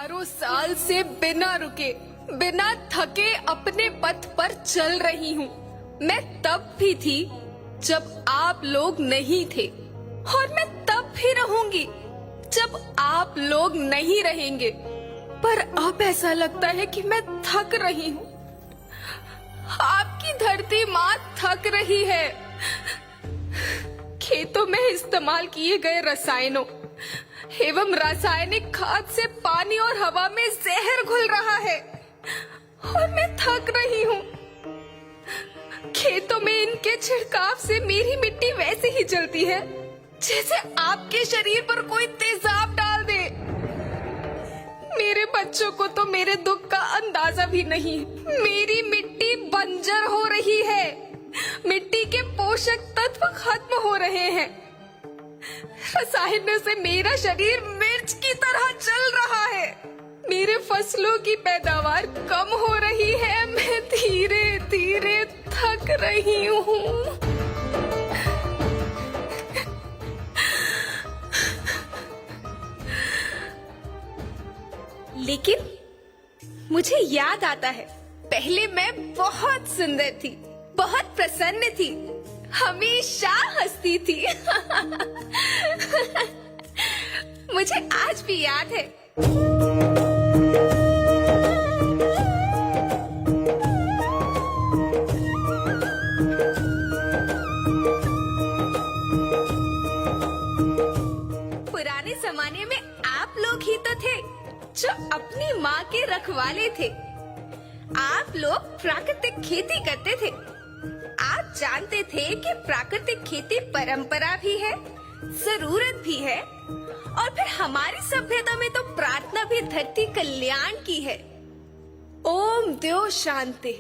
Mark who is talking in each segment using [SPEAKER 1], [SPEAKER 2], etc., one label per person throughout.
[SPEAKER 1] हजारों साल से बिना रुके, बिना थके अपने पथ पर चल रही हूँ। मैं तब भी थी जब आप लोग नहीं थे, और मैं तब भी रहूंगी जब आप लोग नहीं रहेंगे। पर अब ऐसा लगता है कि मैं थक रही हूँ। आपकी धरती माँ थक रही है। खेतों में इस्तेमाल किए गए रसायनों एवं रासायनिक खाद से पानी और हवा में जहर घुल रहा है, और मैं थक रही हूँ। खेतों में इनके छिड़काव से मेरी मिट्टी वैसे ही जलती है जैसे आपके शरीर पर कोई तेजाब डाल दे। मेरे बच्चों को तो मेरे दुख का अंदाजा भी नहीं। मेरी मिट्टी बंजर हो रही है, मिट्टी के पोषक तत्व खत्म हो रहे हैं। रसायनों से मेरा शरीर मिर्च की तरह जल रहा है। मेरे फसलों की पैदावार कम हो रही है। मैं धीरे धीरे थक रही हूँ। लेकिन मुझे याद आता है, पहले मैं बहुत सुंदर थी, बहुत प्रसन्न थी, हमेशा हंसती थी। मुझे आज भी याद है। पुराने जमाने में आप लोग ही तो थे जो अपनी माँ के रखवाले थे। आप लोग प्राकृतिक खेती करते थे। आप जानते थे कि प्राकृतिक खेती परंपरा भी है, जरूरत भी है, और फिर हमारी सभ्यता में तो प्रार्थना भी धरती कल्याण की है। ओम द्यो शांति,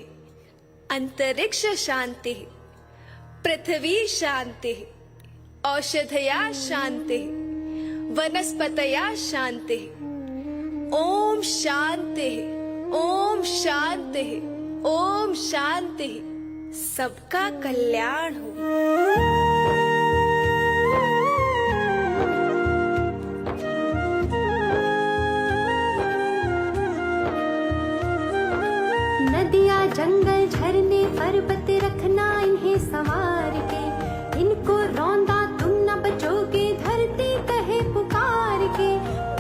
[SPEAKER 1] अंतरिक्ष शांति, पृथ्वी शांति, औषधया शांति, वनस्पतया शांति। ओम शांति, ओम शांति, ओम शांति। सबका कल्याण हो।
[SPEAKER 2] नदियाँ, जंगल, झरने, पर्वत रखना इन्हें संवार के। इनको रौंदा तुम न बचोगे, धरती कहे पुकार के।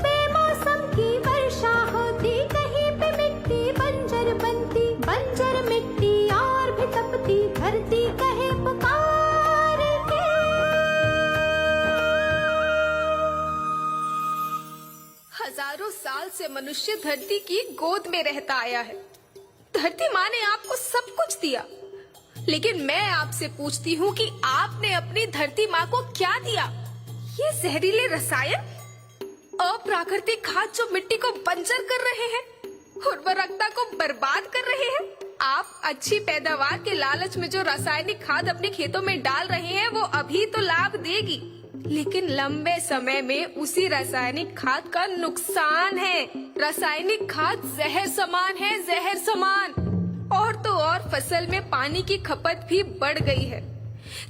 [SPEAKER 2] बेमौसम की वर्षा होती, कहीं पे मिट्टी बंजर बनती। बंजर मिट्टी और भी तपती, धरती कहे पुकार के।
[SPEAKER 1] हजारों साल से मनुष्य धरती की गोद में रहता आया है। धरती माँ ने आपको सब कुछ दिया, लेकिन मैं आपसे पूछती हूँ कि आपने अपनी धरती माँ को क्या दिया? ये जहरीले रसायन, अप्राकृतिक खाद जो मिट्टी को बंजर कर रहे हैं, उर्वरकता को बर्बाद कर रहे हैं। आप अच्छी पैदावार के लालच में जो रासायनिक खाद अपने खेतों में डाल रहे हैं, वो अभी तो लाभ देगी, लेकिन लंबे समय में उसी रासायनिक खाद का नुकसान है। रासायनिक खाद जहर समान है, जहर समान। और तो और फसल में पानी की खपत भी बढ़ गई है,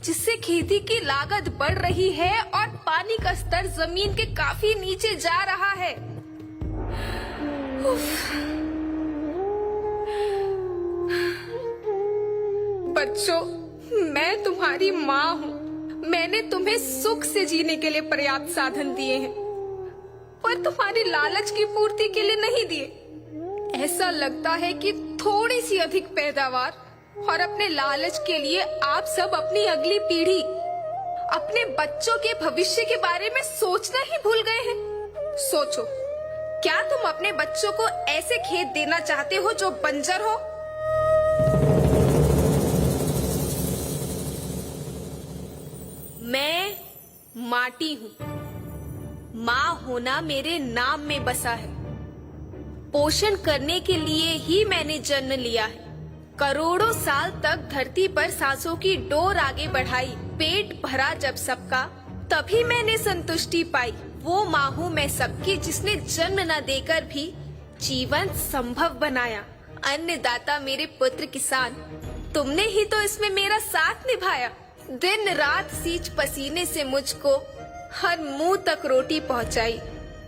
[SPEAKER 1] जिससे खेती की लागत बढ़ रही है और पानी का स्तर जमीन के काफी नीचे जा रहा है। बच्चों, मैं तुम्हारी माँ हूँ। मैंने तुम्हें सुख से जीने के लिए पर्याप्त साधन दिए हैं, पर तुम्हारी लालच की पूर्ति के लिए नहीं दिए। ऐसा लगता है कि थोड़ी सी अधिक पैदावार और अपने लालच के लिए आप सब अपनी अगली पीढ़ी, अपने बच्चों के भविष्य के बारे में सोचना ही भूल गए हैं। सोचो, क्या तुम अपने बच्चों को ऐसे खेत देना चाहते हो जो बंजर हो? मैं माटी हूँ। माँ होना मेरे नाम में बसा है। पोषण करने के लिए ही मैंने जन्म लिया है। करोड़ों साल तक धरती पर सांसों की डोर आगे बढ़ाई। पेट भरा जब सबका, तभी मैंने संतुष्टि पाई। वो माँ हूँ मैं सबकी, जिसने जन्म न देकर भी जीवन संभव बनाया। अन्नदाता मेरे पुत्र किसान, तुमने ही तो इसमें मेरा साथ निभाया। दिन रात सींच पसीने से मुझको हर मुंह तक रोटी पहुंचाई।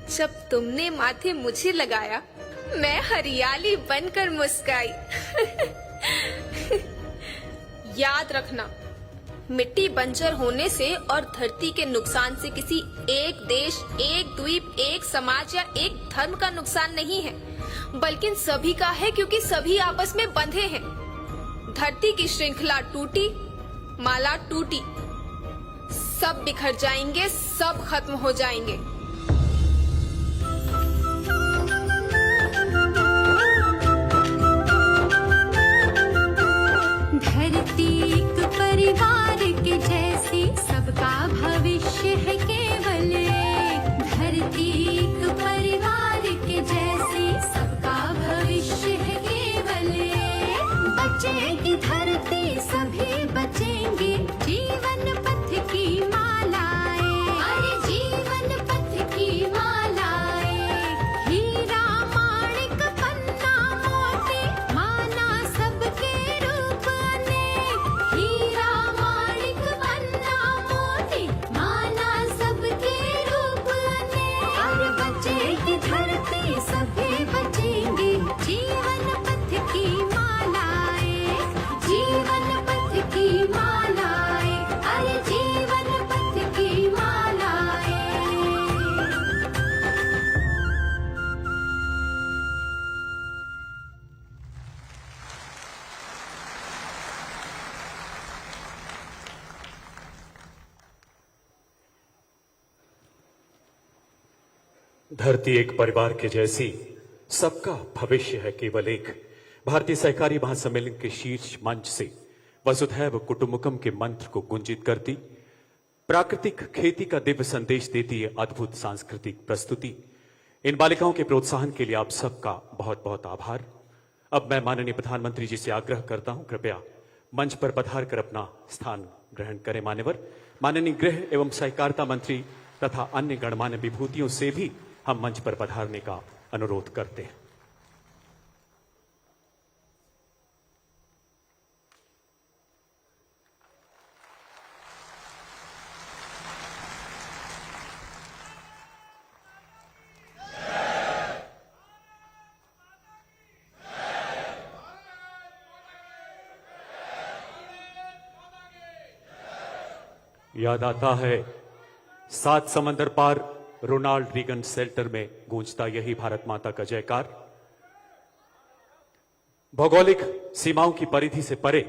[SPEAKER 1] जब तुमने माथे मुझे लगाया, मैं हरियाली बनकर मुस्काई। याद रखना, मिट्टी बंजर होने से और धरती के नुकसान से किसी एक देश, एक द्वीप, एक समाज या एक धर्म का नुकसान नहीं है, बल्कि सभी का है, क्योंकि सभी आपस में बंधे हैं। धरती की श्रृंखला टूटी, माला टूटी, सब बिखर जाएंगे, सब खत्म हो जाएंगे।
[SPEAKER 2] धरती एक परिवार के जैसी, सबका भविष्य है केवल एक। धरती एक परिवार के जैसी, सबका भविष्य है केवल एक। बचेगी धरती, सभी बचेंगे, जीवन पथ की मालाएं, अरे जीवन पथ की मालाएं। हीरा माणिक पन्ना मोती, माना सबके रूप अनेक। हीरा माणिक पन्ना मोती, माना सबके रूप अनेक। और बचेगी धरती, सभी बचेंगे, जीवन पथ की मालाएं, जीवन पथ की मालाएं, अरे जीवन पथ की मालाएं।
[SPEAKER 3] धरती एक परिवार के जैसी, सबका भविष्य है केवल एक। भारतीय सहकारी महासम्मेलन के शीर्ष मंच से वसुधैव कुटुंबकम के मंत्र को गुंजित करती, प्राकृतिक खेती का दिव्य संदेश देती है अद्भुत सांस्कृतिक प्रस्तुति। इन बालिकाओं के प्रोत्साहन के लिए आप सबका बहुत बहुत आभार। अब मैं माननीय प्रधानमंत्री जी से आग्रह करता हूं, कृपया मंच पर पधार कर अपना स्थान ग्रहण करें। मान्यवर, माननीय गृह एवं सहकारिता मंत्री तथा अन्य गणमान्य विभूतियों से भी हम मंच पर पधारने का अनुरोध करते हैं। याद आता है, 7 समंदर पार रोनाल्ड रीगन सेल्टर में गूंजता यही भारत माता का जयकार। भौगोलिक सीमाओं की परिधि से परे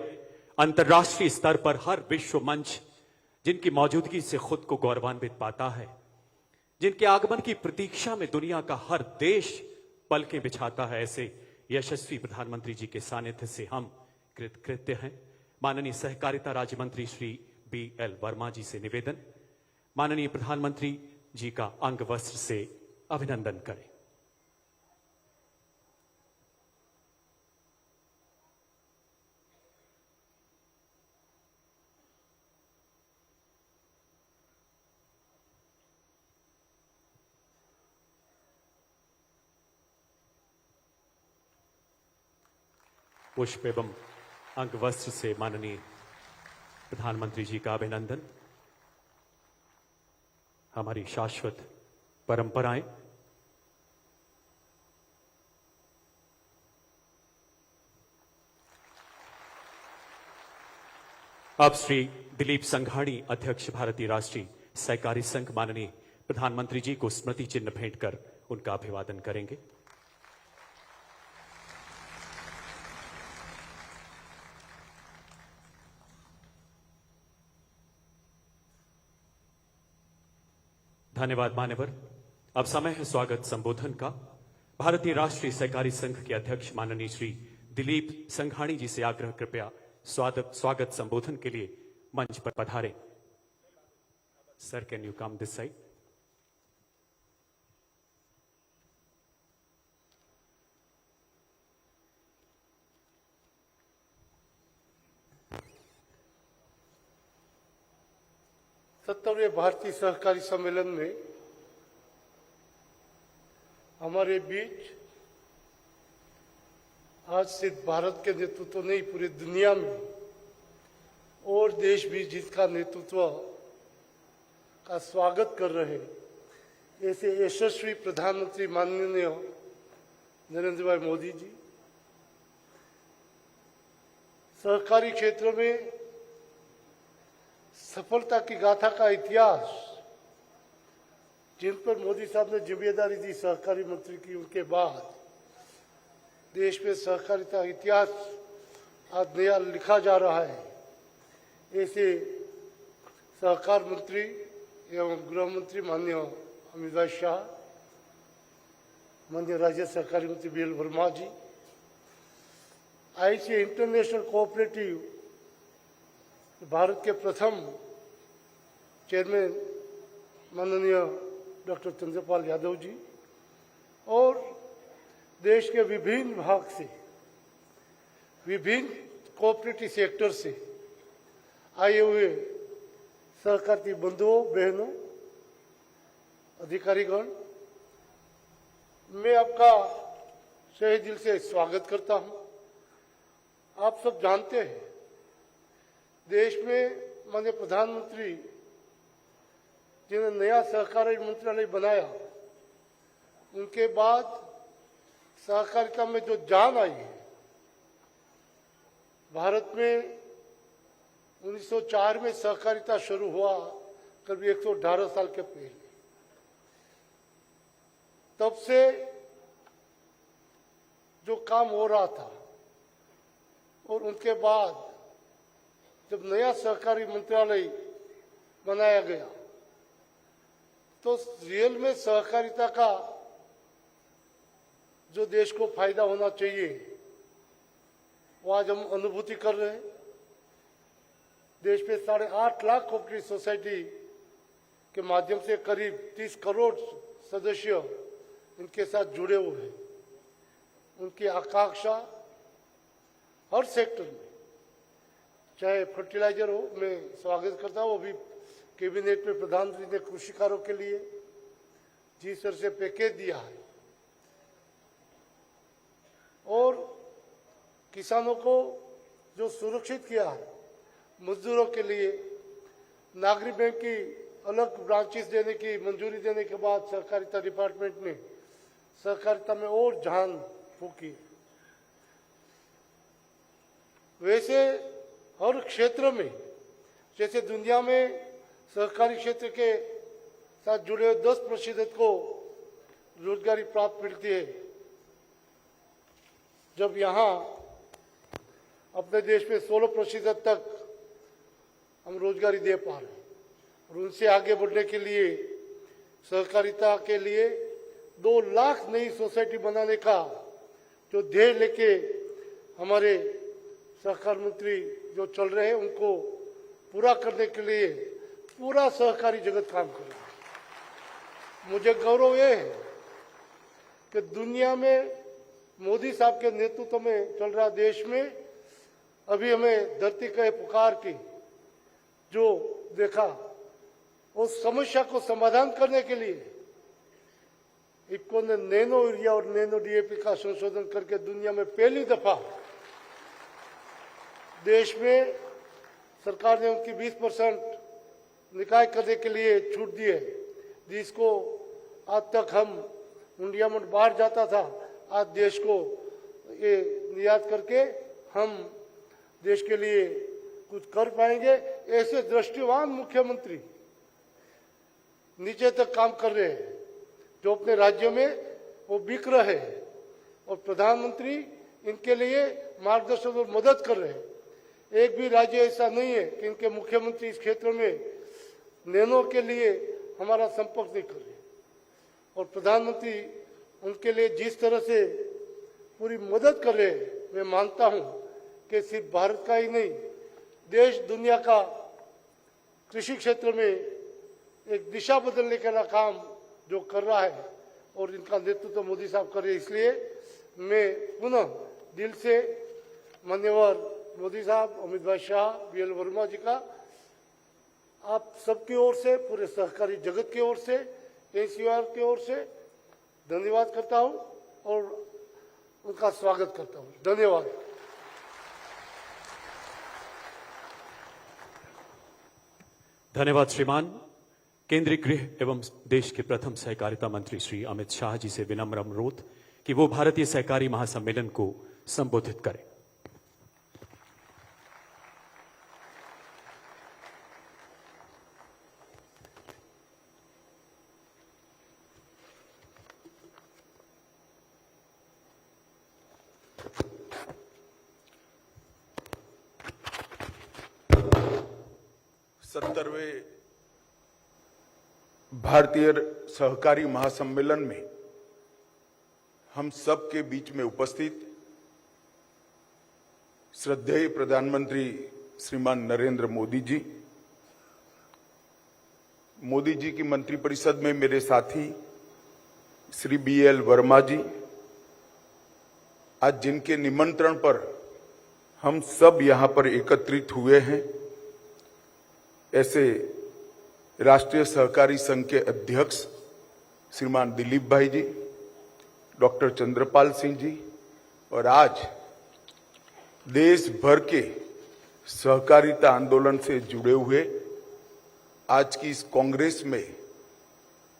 [SPEAKER 3] अंतर्राष्ट्रीय स्तर पर हर विश्व मंच जिनकी मौजूदगी से खुद को गौरवान्वित पाता है, जिनके आगमन की प्रतीक्षा में दुनिया का हर देश पलकें बिछाता है, ऐसे यशस्वी प्रधानमंत्री जी के सानिध्य से हम कृतकृत्य हैं। माननीय सहकारिता राज्य मंत्री श्री BL वर्मा जी से निवेदन, माननीय प्रधानमंत्री जी का अंग वस्त्र से अभिनंदन करें। पुष्प एवं अंग वस्त्र से माननीय प्रधानमंत्री जी का अभिनंदन। हमारी शाश्वत परंपराएं, अब श्री दिलीप संघाणी, अध्यक्ष भारतीय राष्ट्रीय सहकारी संघ, माननीय प्रधानमंत्री जी को स्मृति चिन्ह भेंट कर उनका अभिवादन करेंगे। धन्यवाद मान्यवर। अब समय है स्वागत संबोधन का। भारतीय राष्ट्रीय सहकारी संघ के अध्यक्ष माननीय श्री दिलीप संघाणी जी से आग्रह, कृपया स्वागत संबोधन के लिए मंच पर पधारें। Sir, can you come this side?
[SPEAKER 4] सत्तरवें भारतीय सहकारी सम्मेलन में हमारे बीच आज सिर्फ भारत के नेतृत्व नहीं, पूरी दुनिया में और देश भी जिसका नेतृत्व का स्वागत कर रहे हैं, ऐसे यशस्वी प्रधानमंत्री माननीय नरेंद्र भाई मोदी जी सहकारी क्षेत्र में सफलता की गाथा का इतिहास जिन पर मोदी साहब ने जिम्मेदारी दी सहकारी मंत्री की, उनके बाद देश में सहकारिता इतिहास आज नया लिखा जा रहा है। ऐसे सहकार मंत्री एवं गृह मंत्री माननीय अमित भाई शाह, माननीय राज्य सहकारी मंत्री बीएल वर्मा जी, आईसीए इंटरनेशनल कोऑपरेटिव भारत के प्रथम चेयरमैन माननीय डॉक्टर चंद्रपाल यादव जी और देश के विभिन्न भाग से, विभिन्न कोऑपरेटिव सेक्टर से आए हुए सहकारी बंधुओं बहनों अधिकारीगण, मैं आपका सही दिल से स्वागत करता हूं। आप सब जानते हैं देश में माननीय प्रधानमंत्री जिन्होंने नया सहकारी मंत्रालय बनाया, उनके बाद सहकारिता में जो जान आई है, भारत में 1904 में सहकारिता शुरू हुआ, करीब 118 साल के पहले। तब से जो काम हो रहा था और उनके बाद जब नया सहकारी मंत्रालय बनाया गया तो रियल में सहकारिता का जो देश को फायदा होना चाहिए वो आज हम अनुभूति कर रहे हैं। देश में 8.5 लाख कोऑपरेटिव सोसाइटी के माध्यम से करीब 30 करोड़ सदस्य इनके साथ जुड़े हुए हैं। उनकी आकांक्षा हर सेक्टर में, चाहे फर्टिलाइजर हो, मैं स्वागत करता हूँ, वो भी कैबिनेट में प्रधानमंत्री ने कृषिकारों के लिए जिस तरह से पैकेज दिया है और किसानों को जो सुरक्षित किया है, मजदूरों के लिए नागरिक बैंक की अलग ब्रांचेस देने की मंजूरी देने के बाद सहकारिता डिपार्टमेंट ने सहकारिता में और जान फूकी। वैसे हर क्षेत्र में, जैसे दुनिया में सहकारी क्षेत्र के साथ जुड़े हुए 10% को रोजगारी प्राप्त मिलती है, जब यहाँ अपने देश में 16% तक हम रोजगारी दे पा रहे हैं। और उनसे आगे बढ़ने के लिए सहकारिता के लिए 2 लाख नई सोसाइटी बनाने का जो ध्येय लेके हमारे सहकार मंत्री जो चल रहे हैं, उनको पूरा करने के लिए पूरा सहकारी जगत काम कर रहा है। मुझे गौरव ये है कि दुनिया में मोदी साहब के नेतृत्व में चल रहा देश में अभी हमें धरती का पुकार की जो देखा, उस समस्या को समाधान करने के लिए इफको ने नैनो यूरिया और नैनो डीएपी का संशोधन करके दुनिया में पहली दफा देश में सरकार ने उनकी 20% निकाय करने के लिए छूट दी है, जिसको आज तक हम इंडिया में बाहर जाता था, आज देश को ये निर्यात करके हम देश के लिए कुछ कर पाएंगे। ऐसे दृष्टिवान मुख्यमंत्री नीचे तक काम कर रहे हैं, जो अपने राज्यों में वो बिक रहे हैं और प्रधानमंत्री इनके लिए मार्गदर्शन और मदद कर रहे हैं। एक भी राज्य ऐसा नहीं है कि इनके मुख्यमंत्री इस क्षेत्र में नैनो के लिए हमारा संपर्क नहीं कर रहे और प्रधानमंत्री उनके लिए जिस तरह से पूरी मदद कर रहे हैं, मैं मानता हूं कि सिर्फ भारत का ही नहीं, देश दुनिया का कृषि क्षेत्र में एक दिशा बदलने का काम जो कर रहा है और इनका नेतृत्व तो मोदी साहब कर रहे हैं। इसलिए मैं पुनः दिल से मान्यवर मोदी साहब, अमित भाई शाह, बीएल वर्मा जी का आप सबकी ओर से, पूरे सहकारी जगत की ओर से, एनसीआर की ओर से धन्यवाद करता हूं और उनका स्वागत करता हूं। धन्यवाद।
[SPEAKER 3] धन्यवाद श्रीमान। केंद्रीय गृह एवं देश के प्रथम सहकारिता मंत्री श्री अमित शाह जी से विनम्र अनुरोध कि वो भारतीय सहकारी महासम्मेलन को संबोधित करें।
[SPEAKER 5] सत्तरवें भारतीय सहकारी महासम्मेलन में हम सब के बीच में उपस्थित श्रद्धेय प्रधानमंत्री श्रीमान नरेंद्र मोदी जी की मंत्रिपरिषद में मेरे साथी श्री BL वर्मा जी, आज जिनके निमंत्रण पर हम सब यहां पर एकत्रित हुए हैं, ऐसे राष्ट्रीय सहकारी संघ के अध्यक्ष श्रीमान दिलीप भाई जी, डॉक्टर चंद्रपाल सिंह जी, और आज देश भर के सहकारिता आंदोलन से जुड़े हुए आज की इस कांग्रेस में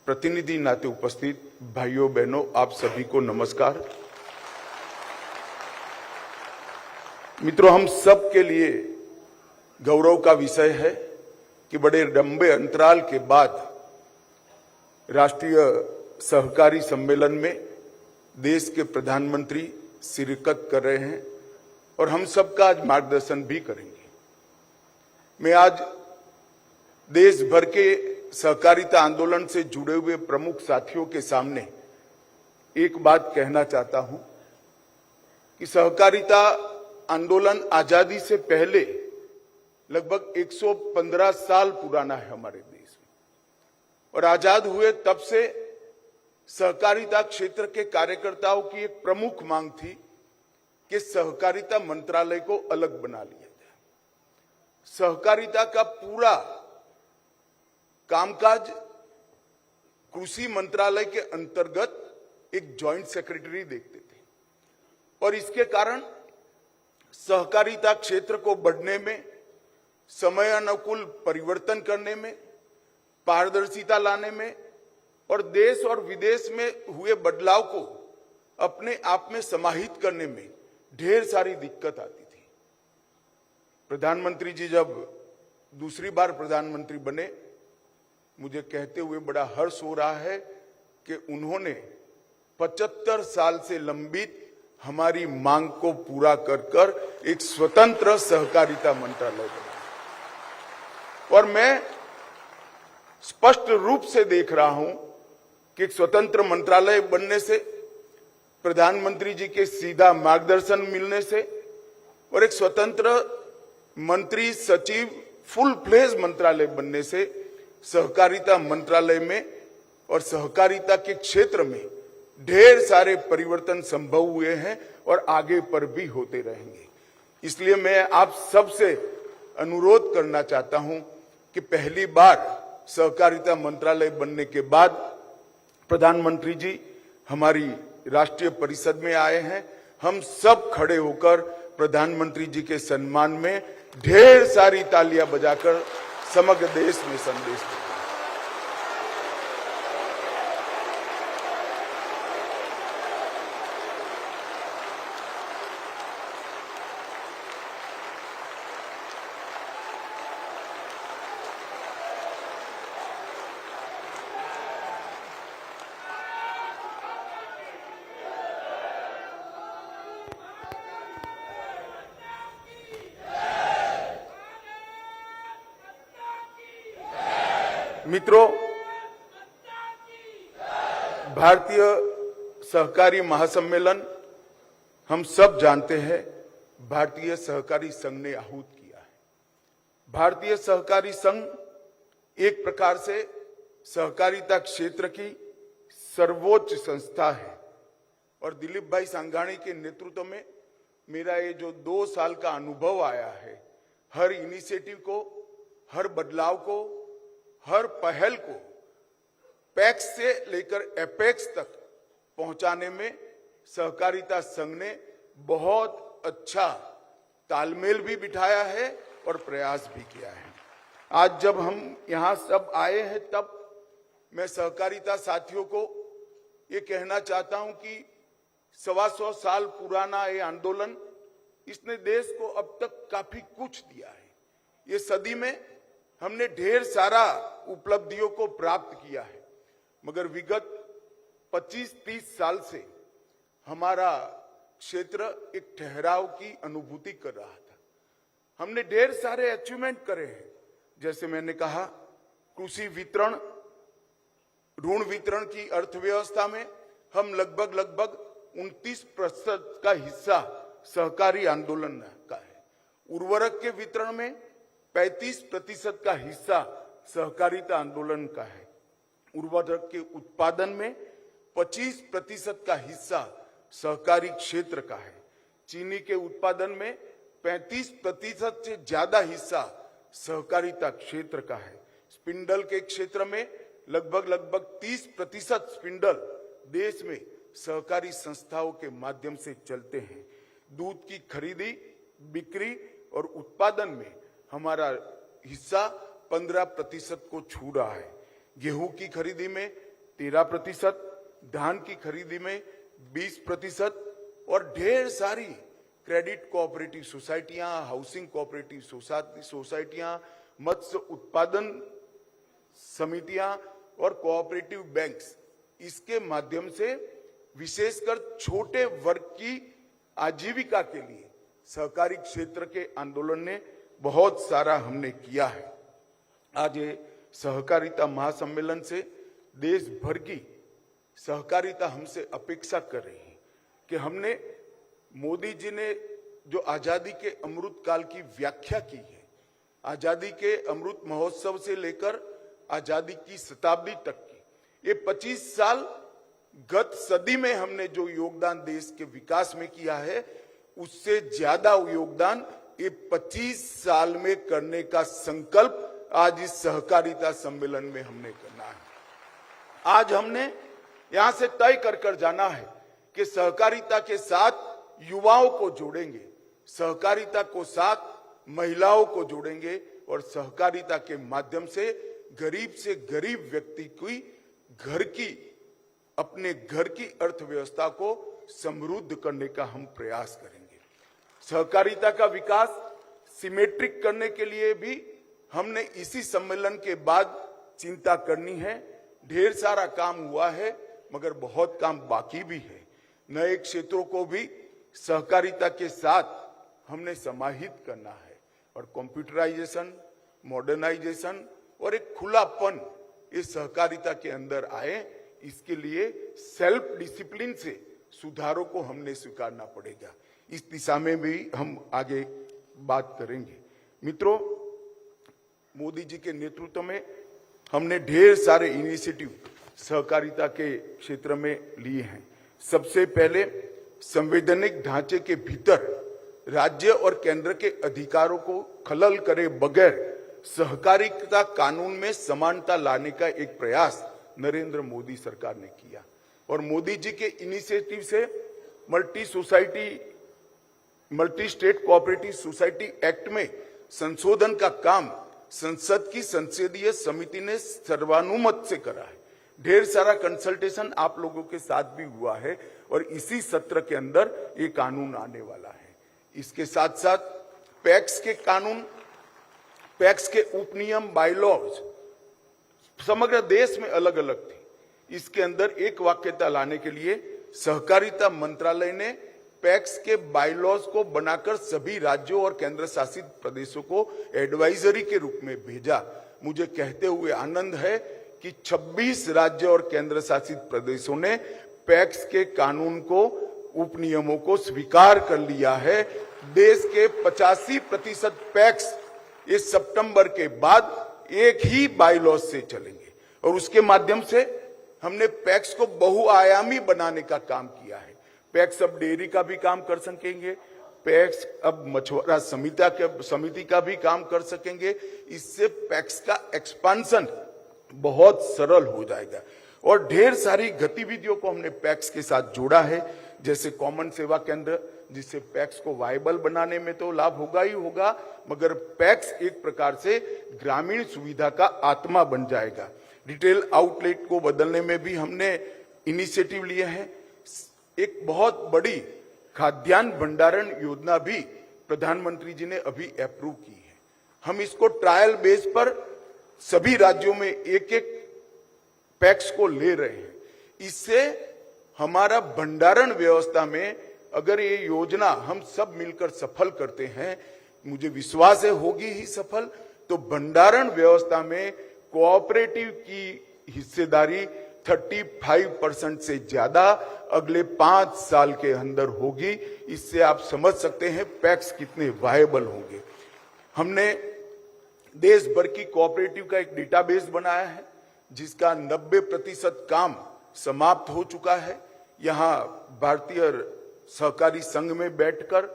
[SPEAKER 5] प्रतिनिधि नाते उपस्थित भाइयों बहनों, आप सभी को नमस्कार। मित्रों, हम सब के लिए गौरव का विषय है कि बड़े लंबे अंतराल के बाद राष्ट्रीय सहकारी सम्मेलन में देश के प्रधानमंत्री शिरकत कर रहे हैं और हम सबका आज मार्गदर्शन भी करेंगे। मैं आज देश भर के सहकारिता आंदोलन से जुड़े हुए प्रमुख साथियों के सामने एक बात कहना चाहता हूं कि सहकारिता आंदोलन आजादी से पहले लगभग 115 साल पुराना है हमारे देश में, और आजाद हुए तब से सहकारिता क्षेत्र के कार्यकर्ताओं की एक प्रमुख मांग थी कि सहकारिता मंत्रालय को अलग बना लिया जाए। सहकारिता का पूरा कामकाज कृषि मंत्रालय के अंतर्गत एक जॉइंट सेक्रेटरी देखते थे, और इसके कारण सहकारिता क्षेत्र को बढ़ने में, समय अनुकूल परिवर्तन करने में, पारदर्शिता लाने में और देश और विदेश में हुए बदलाव को अपने आप में समाहित करने में ढेर सारी दिक्कत आती थी। प्रधानमंत्री जी जब दूसरी बार प्रधानमंत्री बने, मुझे कहते हुए बड़ा हर्ष हो रहा है कि उन्होंने 75 साल से लंबित हमारी मांग को पूरा कर एक स्वतंत्र सहकारिता मंत्रालय बनाया, और मैं स्पष्ट रूप से देख रहा हूं कि एक स्वतंत्र मंत्रालय बनने से, प्रधानमंत्री जी के सीधा मार्गदर्शन मिलने से और एक स्वतंत्र मंत्री सचिव फुल फ्लेज मंत्रालय बनने से सहकारिता मंत्रालय में और सहकारिता के क्षेत्र में ढेर सारे परिवर्तन संभव हुए हैं और आगे पर भी होते रहेंगे। इसलिए मैं आप सबसे अनुरोध करना चाहता हूं कि पहली बार सहकारिता मंत्रालय बनने के बाद प्रधानमंत्री जी हमारी राष्ट्रीय परिषद में आए हैं। हम सब खड़े होकर प्रधानमंत्री जी के सम्मान में ढेर सारी तालियां बजाकर समग्र देश में संदेश दें। मित्रों, भारतीय सहकारी महासम्मेलन हम सब जानते हैं भारतीय सहकारी संघ ने आहूत किया है। भारतीय सहकारी संघ एक प्रकार से सहकारिता क्षेत्र की सर्वोच्च संस्था है, और दिलीप भाई सांघानी के नेतृत्व में मेरा ये जो 2 साल का अनुभव आया है, हर इनिशिएटिव को, हर बदलाव को, हर पहल को पैक्स से लेकर एपेक्स तक पहुंचाने में सहकारिता संघ ने बहुत अच्छा तालमेल भी बिठाया है और प्रयास भी किया है। आज जब हम यहाँ सब आए हैं तब मैं सहकारिता साथियों को ये कहना चाहता हूं कि 125 साल पुराना ये आंदोलन, इसने देश को अब तक काफी कुछ दिया है। ये सदी में हमने ढेर सारा उपलब्धियों को प्राप्त किया है, मगर विगत 25-30 साल से हमारा क्षेत्र एक ठहराव की अनुभूति कर रहा था। हमने ढेर सारे अचीवमेंट करे हैं, जैसे मैंने कहा कृषि वितरण, ऋण वितरण की अर्थव्यवस्था में हम लगभग 29% का हिस्सा सहकारी आंदोलन का है। उर्वरक के वितरण में 35% का हिस्सा सहकारिता आंदोलन का है। उर्वरक के उत्पादन में 25% का हिस्सा सहकारी क्षेत्र का है। चीनी के उत्पादन में 35% से ज्यादा हिस्सा सहकारिता क्षेत्र का है। स्पिंडल के क्षेत्र में लगभग 30% स्पिंडल देश में सहकारी संस्थाओं के माध्यम से चलते हैं। दूध की खरीदी, बिक्री और उत्पादन में हमारा हिस्सा 15% को छू रहा है। गेहूं की खरीदी में 13%, धान की खरीदी में 20% और ढेर सारी क्रेडिट कोऑपरेटिव सोसाइटियां, हाउसिंग कोऑपरेटिव सोसाइटियां, मत्स्य उत्पादन समितियां और कोऑपरेटिव बैंक्स, इसके माध्यम से विशेषकर छोटे वर्ग की आजीविका के लिए सहकारी क्षेत्र के आंदोलन ने बहुत सारा हमने किया है। आज ये सहकारिता महासम्मेलन से देश भर की सहकारिता हमसे अपेक्षा कर रही है कि हमने, मोदी जी ने जो आजादी के अमृत काल की व्याख्या की है, आजादी के अमृत महोत्सव से लेकर आजादी की शताब्दी तक की, ये 25 साल गत सदी में हमने जो योगदान देश के विकास में किया है, उससे ज्यादा योगदान ये 25 साल में करने का संकल्प आज इस सहकारिता सम्मेलन में हमने करना है। आज हमने यहां से तय कर जाना है कि सहकारिता के साथ युवाओं को जोड़ेंगे, सहकारिता को साथ महिलाओं को जोड़ेंगे और सहकारिता के माध्यम से गरीब व्यक्ति की अपने घर की अर्थव्यवस्था को समृद्ध करने का हम प्रयास करेंगे। सहकारिता का विकास सिमेट्रिक करने के लिए भी हमने इसी सम्मेलन के बाद चिंता करनी है। ढेर सारा काम हुआ है, मगर बहुत काम बाकी भी है। नए क्षेत्रों को भी सहकारिता के साथ हमने समाहित करना है और कंप्यूटराइजेशन, मॉडर्नाइजेशन और एक खुलापन इस सहकारिता के अंदर आए, इसके लिए सेल्फ डिसिप्लिन से सुधारों को हमने स्वीकारना पड़ेगा। इस दिशा में भी हम आगे बात करेंगे। मित्रों, मोदी जी के नेतृत्व में हमने ढेर सारे इनिशिएटिव सहकारिता के क्षेत्र में लिए हैं। सबसे पहले संवैधानिक ढांचे के भीतर राज्य और केंद्र के अधिकारों को खलल करे बगैर सहकारिता कानून में समानता लाने का एक प्रयास नरेंद्र मोदी सरकार ने किया और मोदी जी के इनिशिएटिव से multi state cooperative society act में संशोधन का काम संसद की संसदीय समिति ने सर्वानुमत से करा है। ढेर सारा कंसल्टेशन आप लोगों के साथ भी हुआ है और इसी सत्र के अंदर ये कानून आने वाला है। इसके साथ साथ पैक्स के कानून, पैक्स के उपनियम, बायलॉज समग्र देश में अलग अलग थी। इसके अंदर एक वाक्यता लाने के लिए सहकारिता मंत्रालय ने पैक्स के बायलॉज को बनाकर सभी राज्यों और केंद्र शासित प्रदेशों को एडवाइजरी के रूप में भेजा। मुझे कहते हुए आनंद है कि 26 राज्य और केंद्र शासित प्रदेशों ने पैक्स के कानून को, उपनियमों को स्वीकार कर लिया है। देश के 85% पैक्स इस सितंबर के बाद एक ही बायलॉज से चलेंगे और उसके माध्यम से हमने पैक्स को बहुआयामी बनाने का काम किया है। पैक्स अब डेयरी का भी काम कर सकेंगे, पैक्स अब मछुआरा समिति का भी काम कर सकेंगे। इससे पैक्स का एक्सपांशन बहुत सरल हो जाएगा और ढेर सारी गतिविधियों को हमने पैक्स के साथ जोड़ा है, जैसे कॉमन सेवा केंद्र, जिससे पैक्स को वायबल बनाने में तो लाभ होगा ही होगा, मगर पैक्स एक प्रकार से ग्रामीण सुविधा का आत्मा बन जाएगा। रिटेल आउटलेट को बदलने में भी हमने इनिशिएटिव लिए हैं। एक बहुत बड़ी खाद्यान्न भंडारण योजना भी प्रधानमंत्री जी ने अभी अप्रूव की है। हम इसको ट्रायल बेस पर सभी राज्यों में एक एक पैक्स को ले रहे हैं। इससे हमारा भंडारण व्यवस्था में अगर ये योजना हम सब मिलकर सफल करते हैं, मुझे विश्वास है होगी ही सफल, तो भंडारण व्यवस्था में कोऑपरेटिव की हिस्सेदारी 35% से ज्यादा अगले 5 साल के अंदर होगी। इससे आप समझ सकते हैं पैक्स कितने वायबल होंगे। हमने देश भर की कोऑपरेटिव का एक डेटाबेस बनाया है जिसका 90% काम समाप्त हो चुका है। यहां भारतीय सहकारी संघ में बैठकर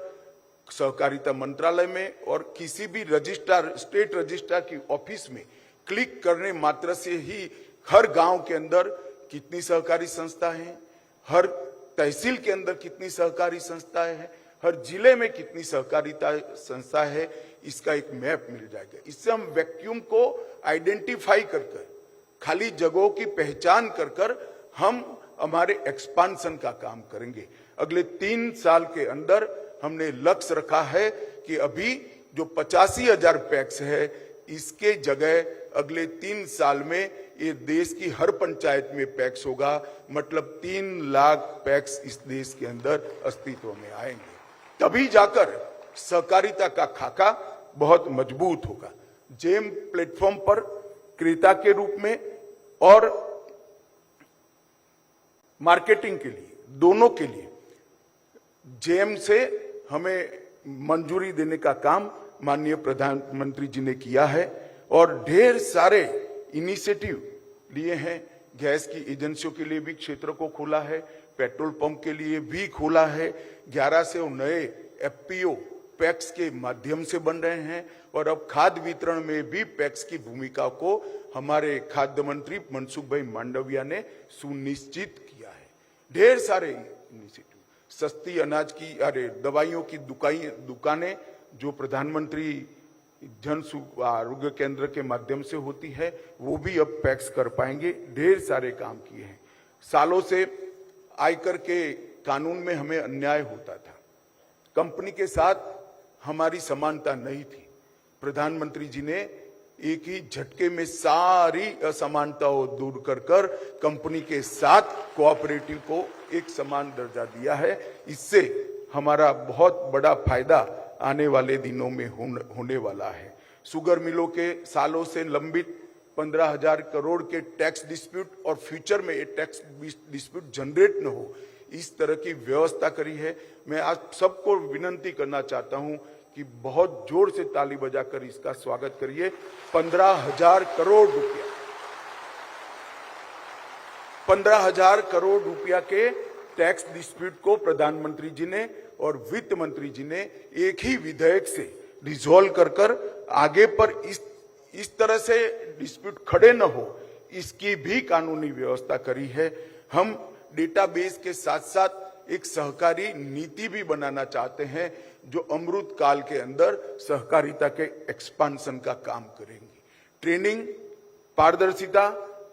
[SPEAKER 5] सहकारिता मंत्रालय में और किसी भी रजिस्ट्रार, स्टेट रजिस्ट्रार की ऑफिस में क्लिक करने मात्र से ही हर गांव के अंदर कितनी सहकारी संस्था है, हर तहसील के अंदर कितनी सहकारी संस्थाएं हैं, हर जिले में कितनी सहकारिता संस्था है, इसका एक मैप मिल जाएगा। इससे हम वैक्यूम को आइडेंटिफाई कर खाली जगहों की पहचान कर हम हमारे एक्सपांशन का काम करेंगे। अगले 3 साल के अंदर हमने लक्ष्य रखा है कि अभी जो 85,000 पैक्स है, इसके जगह अगले 3 साल में ये देश की हर पंचायत में पैक्स होगा। मतलब 3 लाख पैक्स इस देश के अंदर अस्तित्व में आएंगे। तभी जाकर सहकारिता का खाका बहुत मजबूत होगा। जेम प्लेटफॉर्म पर क्रेता के रूप में और मार्केटिंग के लिए, दोनों के लिए जेम से हमें मंजूरी देने का काम माननीय प्रधानमंत्री जी ने किया है और ढेर सारे इनिशिएटिव लिए हैं। गैस की एजेंसियों के लिए भी क्षेत्र को खोला है, पेट्रोल पंप के लिए भी खोला है। 1100 नए एफपीओ पैक्स के माध्यम से बन रहे हैं और अब खाद्य वितरण में भी पैक्स की भूमिका को हमारे खाद्य मंत्री मनसुख भाई मांडविया ने सुनिश्चित किया है। ढेर सारे इनिशिएटिव, सस्ती अनाज की दवाइयों की दुकानें जो प्रधानमंत्री जन आरोग्य केंद्र के माध्यम से होती है, वो भी अब पैक्स कर पाएंगे। ढेर सारे काम किए हैं। सालों से आयकर के कानून में हमें अन्याय होता था, कंपनी के साथ हमारी समानता नहीं थी। प्रधानमंत्री जी ने एक ही झटके में सारी असमानताओं दूर कर कंपनी के साथ कोऑपरेटिव को एक समान दर्जा दिया है। इससे हमारा बहुत बड़ा फायदा आने वाले दिनों में होने वाला है। शुगर मिलों के सालों से लंबित 15,000 करोड़ के टैक्स डिस्प्यूट और फ्यूचर में ये टैक्स डिस्प्यूट जनरेट न हो, इस तरह की व्यवस्था करी है। मैं आज सबको विनंती करना चाहता हूं कि बहुत जोर से ताली बजाकर इसका स्वागत करिए। 15,000 करोड़ रुपया, 15,000 करोड़ रुपया के टैक्स डिस्प्यूट को प्रधानमंत्री जी ने और वित्त मंत्री जी ने एक ही विधेयक से रिजॉल्व कर आगे पर इस तरह से डिस्प्यूट खड़े न हो, इसकी भी कानूनी व्यवस्था करी है। हम डेटाबेस के साथ साथ एक सहकारी नीति भी बनाना चाहते हैं जो अमृत काल के अंदर सहकारिता के एक्सपांशन का काम करेंगी। ट्रेनिंग, पारदर्शिता,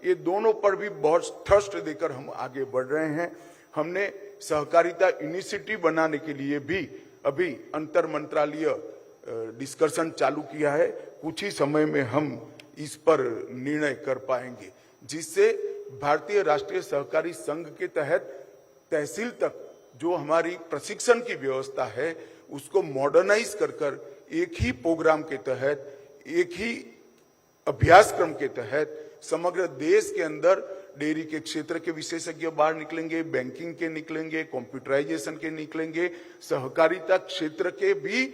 [SPEAKER 5] ये दोनों पर भी बहुत थ्रस्ट देकर हम आगे बढ़ रहे हैं। हमने सहकारिता इनिशिएटिव बनाने के लिए भी अभी अंतर मंत्रालय डिस्कशन चालू किया है। कुछ ही समय में हम इस पर निर्णय कर पाएंगे, जिससे भारतीय राष्ट्रीय सहकारी संघ के तहत तहसील तक जो हमारी प्रशिक्षण की व्यवस्था है उसको मॉडर्नाइज कर एक ही प्रोग्राम के तहत, एक ही अभ्यासक्रम के तहत समग्र देश के अंदर डेयरी के क्षेत्र के विशेषज्ञ बाहर निकलेंगे, बैंकिंग के निकलेंगे, कंप्यूटराइजेशन के निकलेंगे, सहकारिता क्षेत्र के भी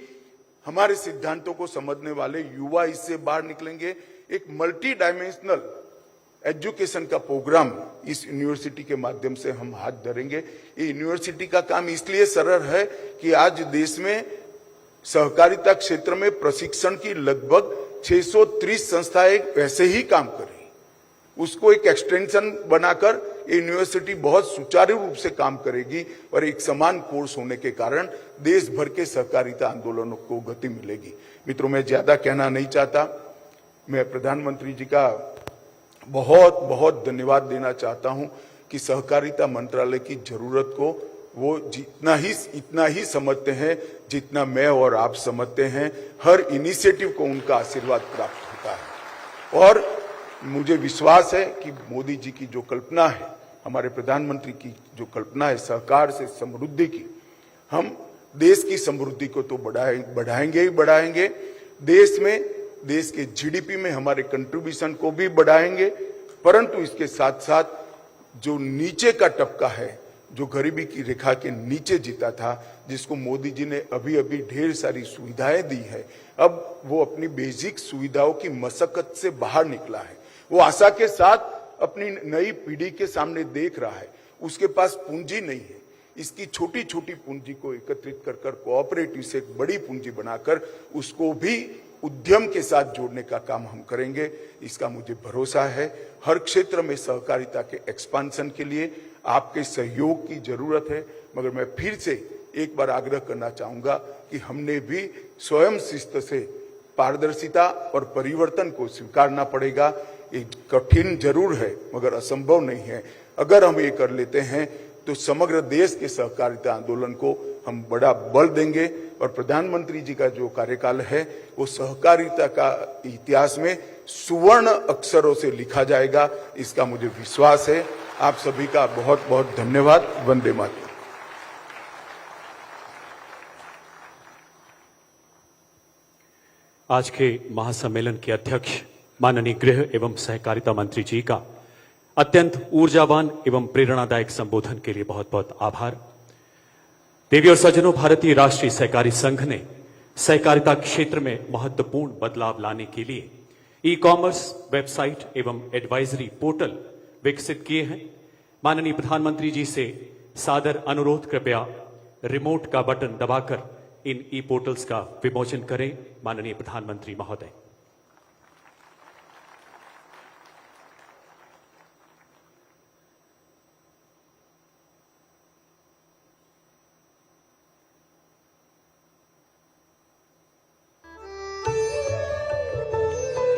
[SPEAKER 5] हमारे सिद्धांतों को समझने वाले युवा इससे बाहर निकलेंगे। एक मल्टी डायमेंशनल एजुकेशन का प्रोग्राम इस यूनिवर्सिटी के माध्यम से हम हाथ धरेंगे। ये यूनिवर्सिटी का काम इसलिए सरल है कि आज देश में सहकारिता क्षेत्र में प्रशिक्षण की लगभग 630 संस्थाएं वैसे ही काम कर रही। उसको एक एक्सटेंशन बनाकर यूनिवर्सिटी बहुत सुचारू रूप से काम करेगी और एक समान कोर्स होने के कारण देश भर के सहकारिता आंदोलनों को गति मिलेगी। मित्रों, मैं ज्यादा कहना नहीं चाहता। मैं प्रधानमंत्री जी का बहुत बहुत धन्यवाद देना चाहता हूं कि सहकारिता मंत्रालय की जरूरत को वो इतना ही समझते हैं जितना मैं और आप समझते हैं। हर इनिशिएटिव को उनका आशीर्वाद प्राप्त होता है और मुझे विश्वास है कि मोदी जी की जो कल्पना है, हमारे प्रधानमंत्री की जो कल्पना है सहकार से समृद्धि की, हम देश की समृद्धि को तो बढ़ाएंगे ही बढ़ाएंगे, देश के जीडीपी में हमारे कंट्रीब्यूशन को भी बढ़ाएंगे, परंतु इसके साथ साथ जो नीचे का तबका है, जो गरीबी की रेखा के नीचे जीता था, जिसको मोदी जी ने अभी अभी ढेर सारी सुविधाएं दी है, अब वो अपनी बेसिक सुविधाओं की मशक्कत से बाहर निकला है। वो आशा के साथ अपनी नई पीढ़ी के सामने देख रहा है। उसके पास पूंजी नहीं है। इसकी छोटी छोटी पूंजी को एकत्रित कर कोऑपरेटिव से एक बड़ी पूंजी बनाकर उसको भी उद्यम के साथ जोड़ने का काम हम करेंगे, इसका मुझे भरोसा है। हर क्षेत्र में सहकारिता के एक्सपांशन के लिए आपके सहयोग की जरूरत है, मगर मैं फिर से एक बार आग्रह करना चाहूंगा कि हमने भी स्वयं शिस्त से पारदर्शिता और परिवर्तन को स्वीकारना पड़ेगा। ये कठिन जरूर है मगर असंभव नहीं है। अगर हम ये कर लेते हैं तो समग्र देश के सहकारिता आंदोलन को हम बड़ा बल देंगे और प्रधानमंत्री जी का जो कार्यकाल है वो सहकारिता का इतिहास में सुवर्ण अक्षरों से लिखा जाएगा, इसका मुझे विश्वास है। आप सभी का बहुत बहुत धन्यवाद। वंदे मातरम।
[SPEAKER 3] आज के महासम्मेलन के अध्यक्ष माननीय गृह एवं सहकारिता मंत्री जी का अत्यंत ऊर्जावान एवं प्रेरणादायक संबोधन के लिए बहुत बहुत आभार। देवी और सज्जनों, भारतीय राष्ट्रीय सहकारी संघ ने सहकारिता क्षेत्र में महत्वपूर्ण बदलाव लाने के लिए ई कॉमर्स वेबसाइट एवं एडवाइजरी पोर्टल विकसित किए हैं। माननीय प्रधानमंत्री जी से सादर अनुरोध, कृपया रिमोट का बटन दबाकर इन ई पोर्टल्स का विमोचन करें। माननीय प्रधानमंत्री महोदय।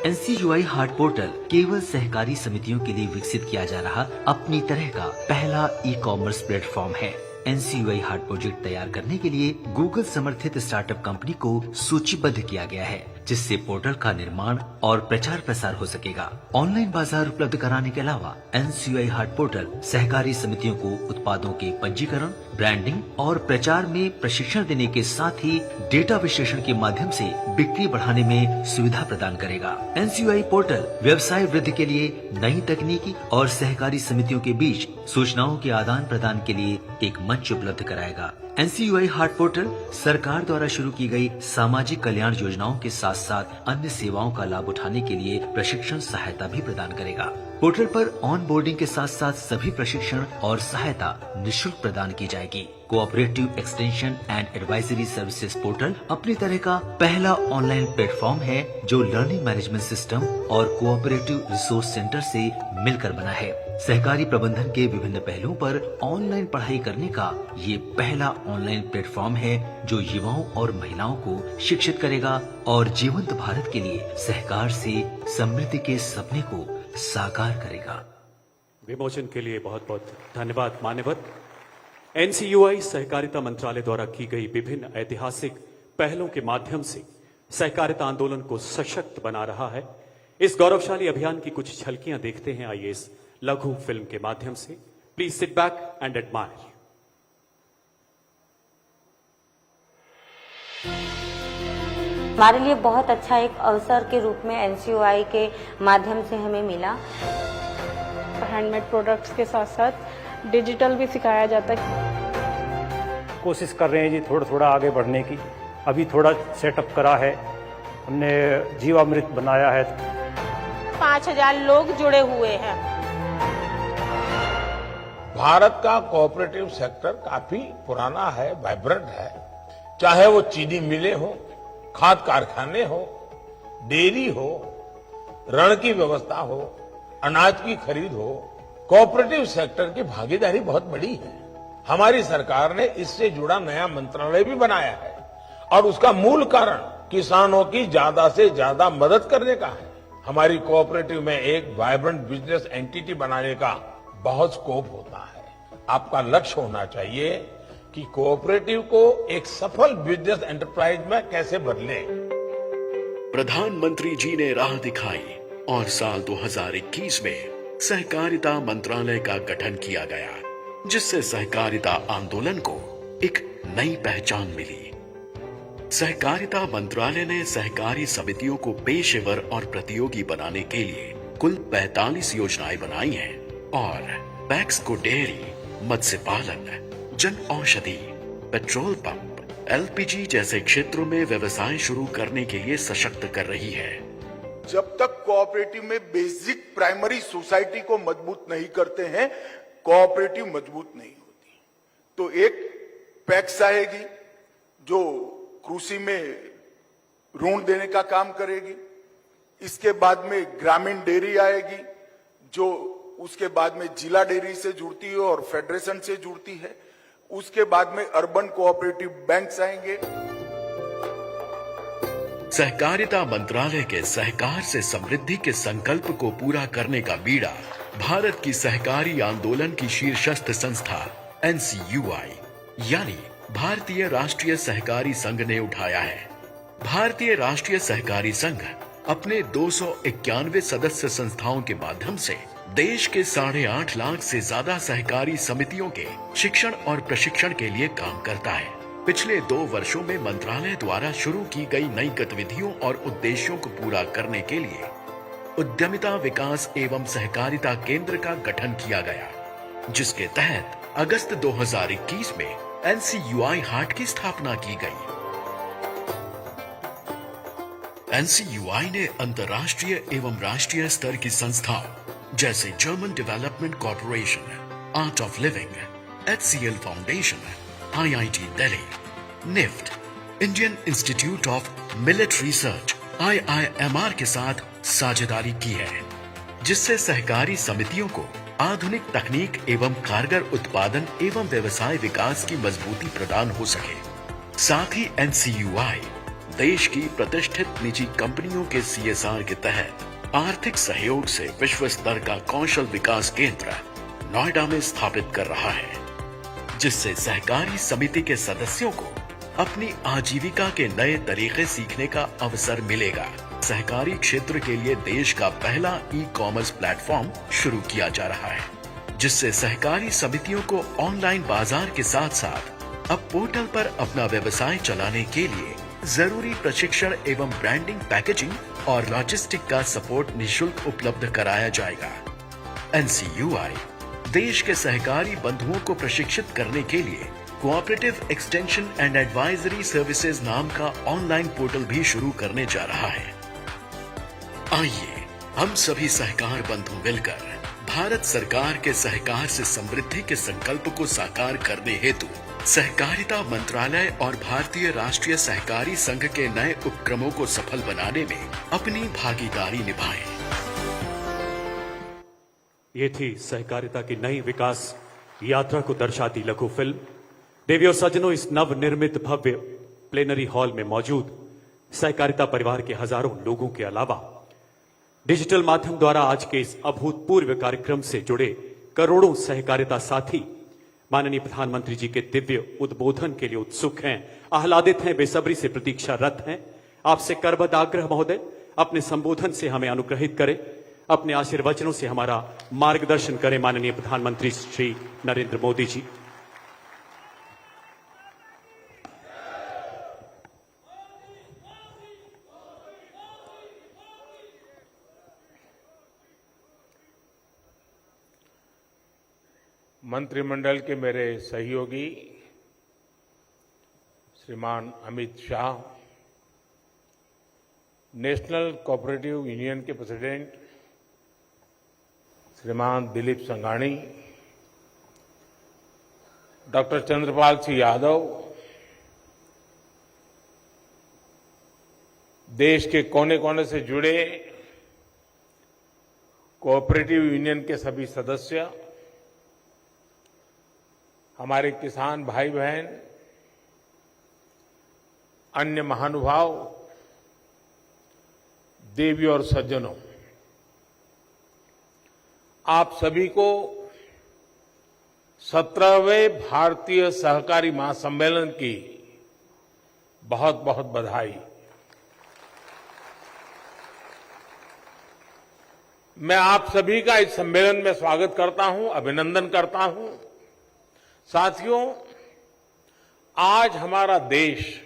[SPEAKER 6] NCUI हाट पोर्टल केवल सहकारी समितियों के लिए विकसित किया जा रहा अपनी तरह का पहला ई कॉमर्स प्लेटफॉर्म है। NCUI हाट प्रोजेक्ट तैयार करने के लिए गूगल समर्थित स्टार्टअप कंपनी को सूचीबद्ध किया गया है, जिससे पोर्टल का निर्माण और प्रचार प्रसार हो सकेगा। ऑनलाइन बाजार उपलब्ध कराने के अलावा NCUI हाट पोर्टल सहकारी समितियों को उत्पादों के पंजीकरण, ब्रांडिंग और प्रचार में प्रशिक्षण देने के साथ ही डेटा विश्लेषण के माध्यम से बिक्री बढ़ाने में सुविधा प्रदान करेगा। NCUI पोर्टल व्यवसाय वृद्धि के लिए नई तकनीकी और सहकारी समितियों के बीच सूचनाओं के आदान प्रदान के लिए एक मंच उपलब्ध कराएगा। NCUI हाट पोर्टल सरकार द्वारा शुरू की गई सामाजिक कल्याण योजनाओं के साथ साथ अन्य सेवाओं का लाभ उठाने के लिए प्रशिक्षण सहायता भी प्रदान करेगा। पोर्टल पर ऑन बोर्डिंग के साथ साथ सभी प्रशिक्षण और सहायता निःशुल्क प्रदान की जाएगी। Cooperative extension and advisory services portal अपनी तरह का पहला ऑनलाइन प्लेटफॉर्म है जो लर्निंग मैनेजमेंट सिस्टम और कोऑपरेटिव रिसोर्स सेंटर से मिलकर बना है। सहकारी प्रबंधन के विभिन्न पहलुओं पर ऑनलाइन पढ़ाई करने का ये पहला ऑनलाइन प्लेटफॉर्म है जो युवाओं और महिलाओं को शिक्षित करेगा और जीवंत भारत के लिए सहकार से समृद्धि के सपने को साकार करेगा।
[SPEAKER 3] विमोचन के लिए बहुत बहुत धन्यवाद मान्यवर। NCUI सहकारिता मंत्रालय द्वारा की गई विभिन्न ऐतिहासिक पहलों के माध्यम से सहकारिता आंदोलन को सशक्त बना रहा है। इस गौरवशाली अभियान की कुछ झलकियां देखते हैं, आइए इस लघु फिल्म के माध्यम से। Please sit back and admire.
[SPEAKER 7] हमारे लिए बहुत अच्छा एक अवसर के रूप में NCUI के माध्यम से हमें मिला।
[SPEAKER 8] हैंडमेड प्रोडक्ट्स के साथ साथ डिजिटल भी सिखाया जाता है।
[SPEAKER 9] कोशिश कर रहे हैं जी थोड़ा थोड़ा आगे बढ़ने की। अभी थोड़ा सेटअप करा है हमने, जीवामृत बनाया है।
[SPEAKER 8] 5000 लोग जुड़े हुए हैं।
[SPEAKER 10] भारत का कोऑपरेटिव सेक्टर काफी पुराना है, वाइब्रेंट है। चाहे वो चीनी मिलें हो, खाद कारखाने हो, डेयरी हो, ऋण की व्यवस्था हो, अनाज की खरीद हो, कोऑपरेटिव सेक्टर की भागीदारी बहुत बड़ी है। हमारी सरकार ने इससे जुड़ा नया मंत्रालय भी बनाया है और उसका मूल कारण किसानों की ज्यादा से ज्यादा मदद करने का है। हमारी कोऑपरेटिव में एक वाइब्रेंट बिजनेस एंटिटी बनाने का बहुत स्कोप होता है। आपका लक्ष्य होना चाहिए कि कोऑपरेटिव को एक सफल बिजनेस एंटरप्राइज में कैसे बदलें।
[SPEAKER 11] प्रधानमंत्री जी ने राह दिखाई और साल 2021 में सहकारिता मंत्रालय का गठन किया गया, जिससे सहकारिता आंदोलन को एक नई पहचान मिली। सहकारिता मंत्रालय ने सहकारी समितियों को पेशेवर और प्रतियोगी बनाने के लिए कुल 45 योजनाएं बनाई हैं और पैक्स को डेयरी, मत्स्य पालन, Jan Aushadhi, petrol pump, LPG जैसे क्षेत्रों में व्यवसाय शुरू करने के लिए सशक्त कर रही है।
[SPEAKER 5] जब तक कोऑपरेटिव में बेसिक प्राइमरी सोसाइटी को मजबूत नहीं करते हैं, कोऑपरेटिव मजबूत नहीं होती। तो एक पैक्स आएगी जो कृषि में ऋण देने का काम करेगी। इसके बाद में ग्रामीण डेयरी आएगी जो उसके बाद में जिला डेयरी से जुड़ती है और फेडरेशन से जुड़ती है। उसके बाद में अर्बन कोऑपरेटिव बैंक्स आएंगे।
[SPEAKER 11] सहकारिता मंत्रालय के सहकार से समृद्धि के संकल्प को पूरा करने का बीड़ा भारत की सहकारी आंदोलन की शीर्षस्थ संस्था NCUI यानी भारतीय राष्ट्रीय सहकारी संघ ने उठाया है। भारतीय राष्ट्रीय सहकारी संघ अपने 291 सदस्य संस्थाओं के माध्यम से देश के 8.5 लाख से ज्यादा सहकारी समितियों के शिक्षण और प्रशिक्षण के लिए काम करता है। पिछले 2 वर्षों में मंत्रालय द्वारा शुरू की गई नई गतिविधियों और उद्देश्यों को पूरा करने के लिए उद्यमिता विकास एवं सहकारिता केंद्र का गठन किया गया, जिसके तहत अगस्त 2021 में NCUI हाट की स्थापना की गई। NCUI ने अंतर्राष्ट्रीय एवं राष्ट्रीय स्तर की संस्थाओं जैसे German development corporation, art of living, HCL foundation, IIT Delhi, NIFT, Indian institute of millet research IIMR के साथ साझेदारी की है, जिससे सहकारी समितियों को आधुनिक तकनीक एवं कारगर उत्पादन एवं व्यवसाय विकास की मजबूती प्रदान हो सके। साथ ही NCUI देश की प्रतिष्ठित निजी कंपनियों के CSR के तहत आर्थिक सहयोग से विश्व स्तर का कौशल विकास केंद्र नोएडा में स्थापित कर रहा है, जिससे सहकारी समिति के सदस्यों को अपनी आजीविका के नए तरीके सीखने का अवसर मिलेगा। सहकारी क्षेत्र के लिए देश का पहला ई-कॉमर्स प्लेटफॉर्म शुरू किया जा रहा है, जिससे सहकारी समितियों को ऑनलाइन बाजार के साथ साथ अब पोर्टल पर अपना व्यवसाय चलाने के लिए जरूरी प्रशिक्षण एवं ब्रांडिंग, पैकेजिंग और लॉजिस्टिक का सपोर्ट निःशुल्क उपलब्ध कराया जाएगा। NCUI देश के सहकारी बंधुओं को प्रशिक्षित करने के लिए cooperative extension and advisory services नाम का ऑनलाइन पोर्टल भी शुरू करने जा रहा है। आइए हम सभी सहकार बंधु मिलकर भारत सरकार के सहकार से समृद्धि के संकल्प को साकार करने हेतु सहकारिता मंत्रालय और भारतीय राष्ट्रीय सहकारी संघ के नए उपक्रमों को सफल बनाने में अपनी भागीदारी निभाएं।
[SPEAKER 3] ये थी सहकारिता की नई विकास यात्रा को दर्शाती लघु फिल्म। देवी और सज्जनों, इस नवनिर्मित भव्य प्लेनरी हॉल में मौजूद सहकारिता परिवार के हजारों लोगों के अलावा डिजिटल माध्यम द्वारा आज के इस अभूतपूर्व कार्यक्रम से जुड़े करोड़ों सहकारिता साथी माननीय प्रधानमंत्री जी के दिव्य उद्बोधन के लिए उत्सुक हैं, आह्लादित हैं, बेसब्री से प्रतीक्षारत हैं। आपसे करबद्ध आग्रह महोदय, अपने संबोधन से हमें अनुग्रहित करें, अपने आशीर्वचनों से हमारा मार्गदर्शन करें माननीय प्रधानमंत्री श्री नरेंद्र मोदी जी।
[SPEAKER 10] मंत्रिमंडल के मेरे सहयोगी श्रीमान Amit Shah, national cooperative union के प्रेसिडेंट श्रीमान दिलीप संघानी, डॉक्टर चंद्रपाल सिंह यादव, देश के कोने कोने से जुड़े कोऑपरेटिव यूनियन के सभी सदस्य, हमारे किसान भाई बहन, अन्य महानुभाव, देवी और सज्जनों, आप सभी को 17वें भारतीय सहकारी महासम्मेलन की बहुत बहुत बधाई। मैं आप सभी का इस सम्मेलन में स्वागत करता हूं, अभिनंदन करता हूं। साथियों, आज हमारा देश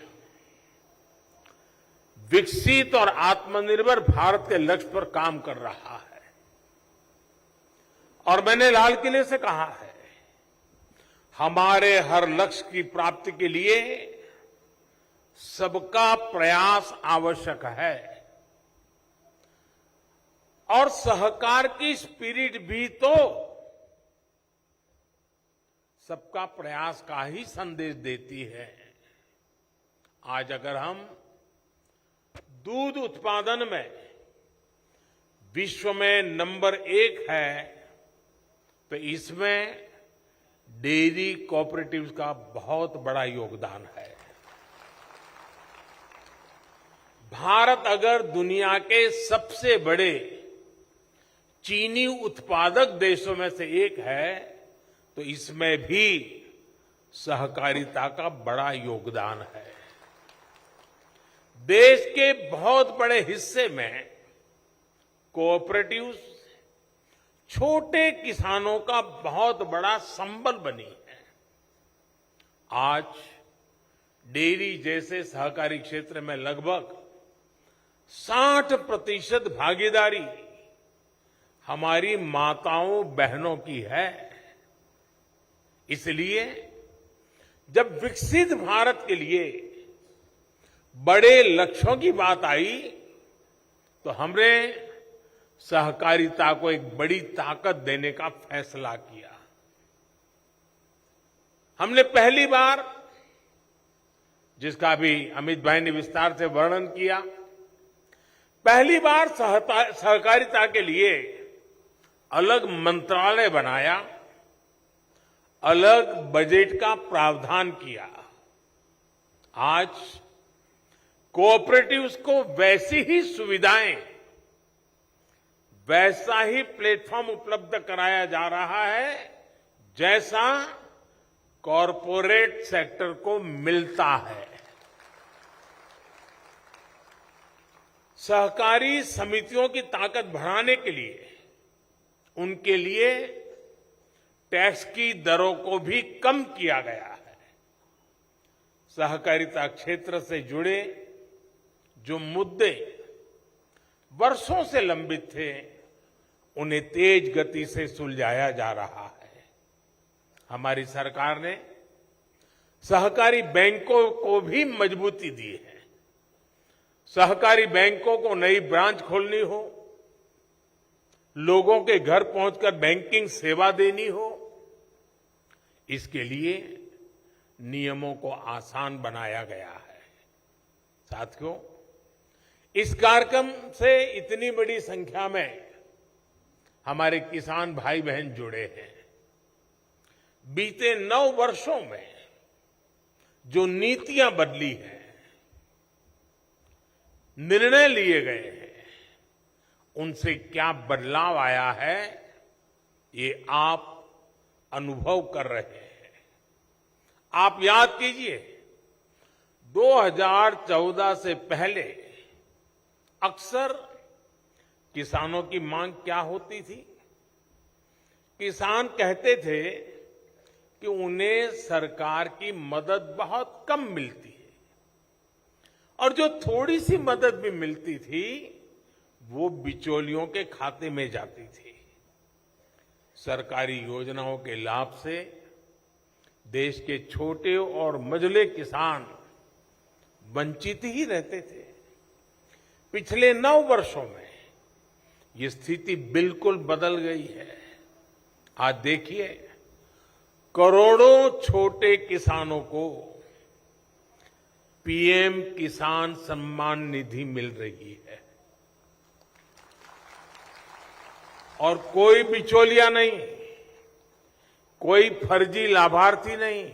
[SPEAKER 10] विकसित और आत्मनिर्भर भारत के लक्ष्य पर काम कर रहा है और मैंने लाल किले से कहा है, हमारे हर लक्ष्य की प्राप्ति के लिए सबका प्रयास आवश्यक है और सहकार की स्पिरिट भी तो सबका प्रयास का ही संदेश देती है। आज अगर हम दूध उत्पादन में विश्व में नंबर 1 है तो इसमें डेयरी कोऑपरेटिव्स का बहुत बड़ा योगदान है। भारत अगर दुनिया के सबसे बड़े चीनी उत्पादक देशों में से एक है तो इसमें भी सहकारिता का बड़ा योगदान है। देश के बहुत बड़े हिस्से में कोऑपरेटिव्स छोटे किसानों का बहुत बड़ा संबल बनी है। आज डेयरी जैसे सहकारी क्षेत्र में लगभग 60% भागीदारी हमारी माताओं बहनों की है। इसलिए जब विकसित भारत के लिए बड़े लक्ष्यों की बात आई तो हमने सहकारिता को एक बड़ी ताकत देने का फैसला किया। हमने पहली बार, जिसका भी अमित भाई ने विस्तार से वर्णन किया, पहली बार सहकारिता के लिए अलग मंत्रालय बनाया, अलग बजट का प्रावधान किया। आज कोऑपरेटिव्स को वैसी ही सुविधाएं, वैसा ही प्लेटफॉर्म उपलब्ध कराया जा रहा है जैसा कॉरपोरेट सेक्टर को मिलता है। सहकारी समितियों की ताकत बढ़ाने के लिए उनके लिए टैक्स की दरों को भी कम किया गया है। सहकारिता क्षेत्र से जुड़े जो मुद्दे वर्षों से लंबित थे, उन्हें तेज गति से सुलझाया जा रहा है। हमारी सरकार ने सहकारी बैंकों को भी मजबूती दी है। सहकारी बैंकों को नई ब्रांच खोलनी हो, लोगों के घर पहुंचकर बैंकिंग सेवा देनी हो, इसके लिए नियमों को आसान बनाया गया है। साथियों, इस कार्यक्रम से इतनी बड़ी संख्या में हमारे किसान भाई बहन जुड़े हैं। बीते 9 वर्षों में जो नीतियां बदली हैं, निर्णय लिए गए हैं, उनसे क्या बदलाव आया है, ये आप अनुभव कर रहे हैं। आप याद कीजिए, 2014 से पहले अक्सर किसानों की मांग क्या होती थी? किसान कहते थे कि उन्हें सरकार की मदद बहुत कम मिलती है और जो थोड़ी सी मदद भी मिलती थी वो बिचौलियों के खाते में जाती थी। सरकारी योजनाओं के लाभ से देश के छोटे और मझले किसान वंचित ही रहते थे। पिछले 9 वर्षों में ये स्थिति बिल्कुल बदल गई है। आज देखिए, करोड़ों छोटे किसानों को पीएम किसान सम्मान निधि मिल रही है। और कोई बिचौलिया नहीं, कोई फर्जी लाभार्थी नहीं।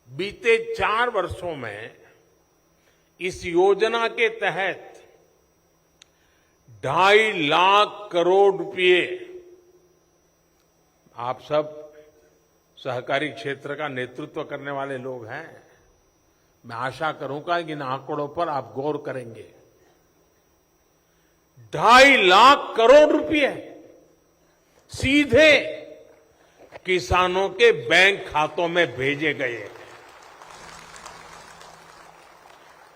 [SPEAKER 10] बीते 4 वर्षों में इस योजना के तहत 2.5 लाख करोड़ रुपए, आप सब सहकारी क्षेत्र का नेतृत्व करने वाले लोग हैं, मैं आशा करूंगा कि इन आंकड़ों पर आप गौर करेंगे। 2.5 लाख करोड़ रुपए सीधे किसानों के बैंक खातों में भेजे गए।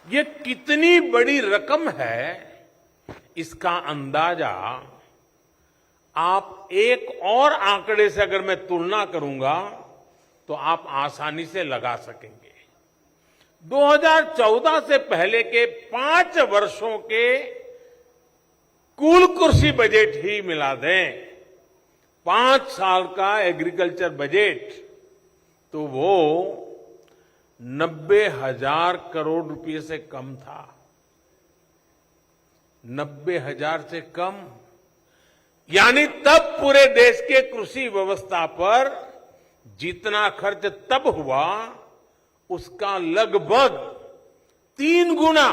[SPEAKER 10] ये कितनी बड़ी रकम है, इसका अंदाजा आप एक और आंकड़े से अगर मैं तुलना करूंगा तो आप आसानी से लगा सकेंगे। 2014 से पहले के 5 वर्षों के कुल कृषि बजट ही मिला दें, 5 साल का एग्रीकल्चर बजट, तो वो 90,000 करोड़ रुपए से कम था। 90,000 से कम, यानी तब पूरे देश के कृषि व्यवस्था पर जितना खर्च तब हुआ, उसका लगभग 3 गुना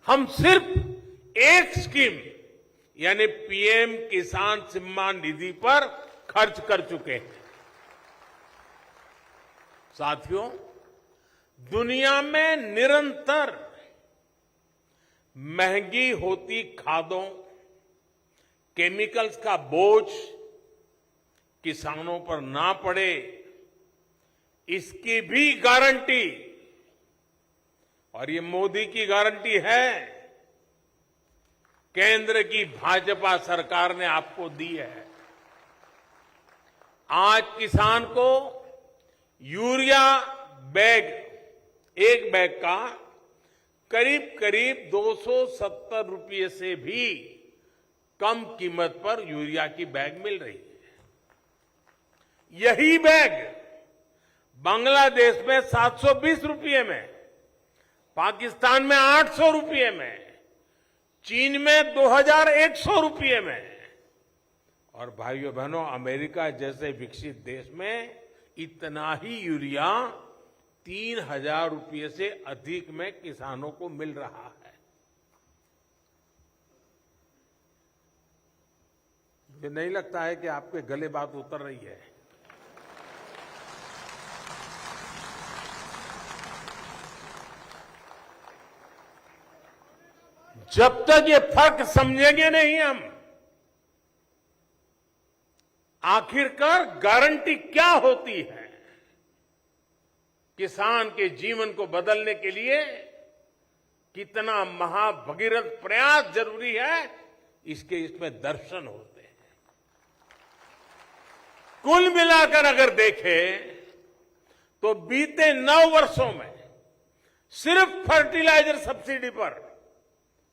[SPEAKER 10] हम सिर्फ एक स्कीम यानी पीएम किसान सम्मान निधि पर खर्च कर चुके हैं। साथियों, दुनिया में निरंतर महंगी होती खादों, केमिकल्स का बोझ किसानों पर ना पड़े, इसकी भी गारंटी, और ये मोदी की गारंटी है, केंद्र की भाजपा सरकार ने आपको दी है। आज किसान को यूरिया बैग, एक बैग का करीब करीब 270 रुपये से भी कम कीमत पर यूरिया की बैग मिल रही है। यही बैग बांग्लादेश में 720 रुपये में, पाकिस्तान में 800 रुपये में, चीन में 2100 रुपये में, और भाइयों बहनों, अमेरिका जैसे विकसित देश में इतना ही यूरिया 3,000 रुपये से अधिक में किसानों को मिल रहा है। मुझे नहीं लगता है कि आपके गले बात उतर रही है। जब तक ये फर्क समझेंगे नहीं हम, आखिरकार गारंटी क्या होती है, किसान के जीवन को बदलने के लिए कितना महाभगीरथ प्रयास जरूरी है, इसमें दर्शन होते हैं। कुल मिलाकर अगर देखें तो बीते 9 वर्षों में सिर्फ फर्टिलाइजर सब्सिडी पर,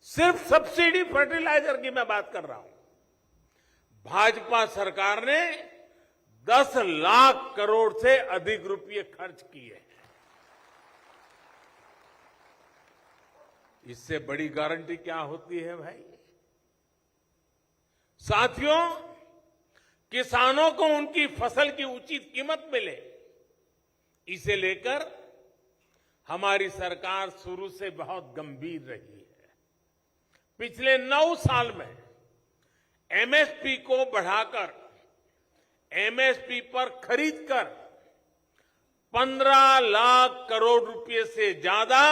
[SPEAKER 10] सिर्फ सब्सिडी फर्टिलाइजर की मैं बात कर रहा हूं, भाजपा सरकार ने 10 लाख करोड़ से अधिक रुपए खर्च किए हैं। इससे बड़ी गारंटी क्या होती है भाई? साथियों, किसानों को उनकी फसल की उचित कीमत मिले, इसे लेकर हमारी सरकार शुरू से बहुत गंभीर रही है। पिछले 9 साल में एमएसपी को बढ़ाकर एमएसपी पर खरीदकर 15 लाख करोड़ रुपए से ज्यादा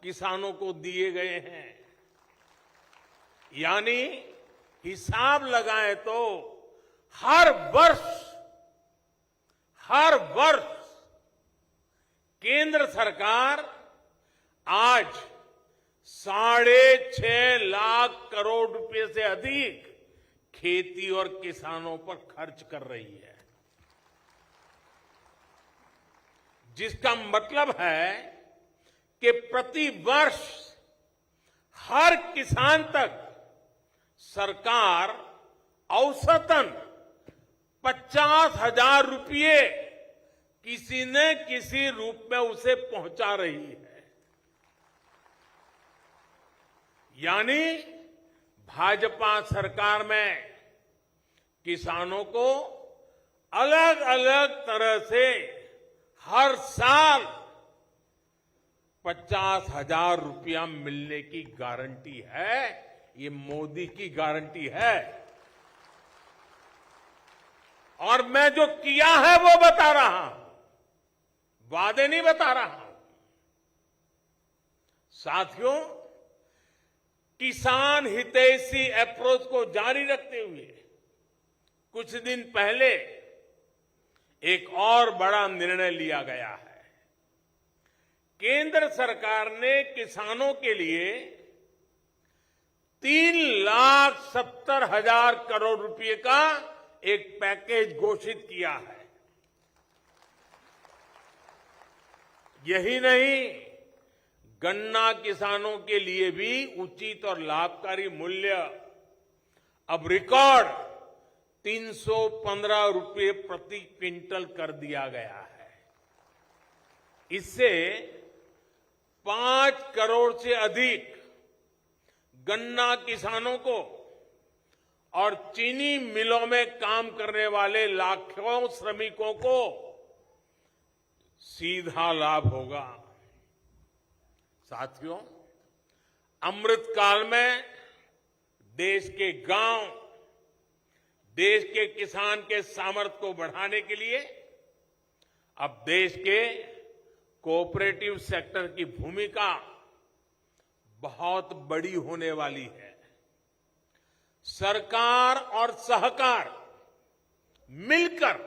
[SPEAKER 10] किसानों को दिए गए हैं। यानी हिसाब लगाएं तो हर वर्ष केंद्र सरकार आज 6.5 लाख करोड़ रुपए से अधिक खेती और किसानों पर खर्च कर रही है, जिसका मतलब है कि प्रति वर्ष हर किसान तक सरकार औसतन 50,000 रुपये किसी न किसी रूप में उसे पहुंचा रही है। यानी भाजपा सरकार में किसानों को अलग अलग तरह से हर साल 50,000 रुपया मिलने की गारंटी है। ये मोदी की गारंटी है। और मैं जो किया है वो बता रहा हूं, वादे नहीं बता रहा हूं। साथियों, किसान हितैषी अप्रोच को जारी रखते हुए कुछ दिन पहले एक और बड़ा निर्णय लिया गया है। केंद्र सरकार ने किसानों के लिए 3,70,000 करोड़ रुपए का एक पैकेज घोषित किया है। यही नहीं, गन्ना किसानों के लिए भी उचित और लाभकारी मूल्य अब रिकॉर्ड 315 रुपए प्रति क्विंटल कर दिया गया है। इससे 5 करोड़ से अधिक गन्ना किसानों को और चीनी मिलों में काम करने वाले लाखों श्रमिकों को सीधा लाभ होगा। साथियों, अमृत काल में देश के गांव, देश के किसान के सामर्थ्य को बढ़ाने के लिए अब देश के कोऑपरेटिव सेक्टर की भूमिका बहुत बड़ी होने वाली है। सरकार और सहकार मिलकर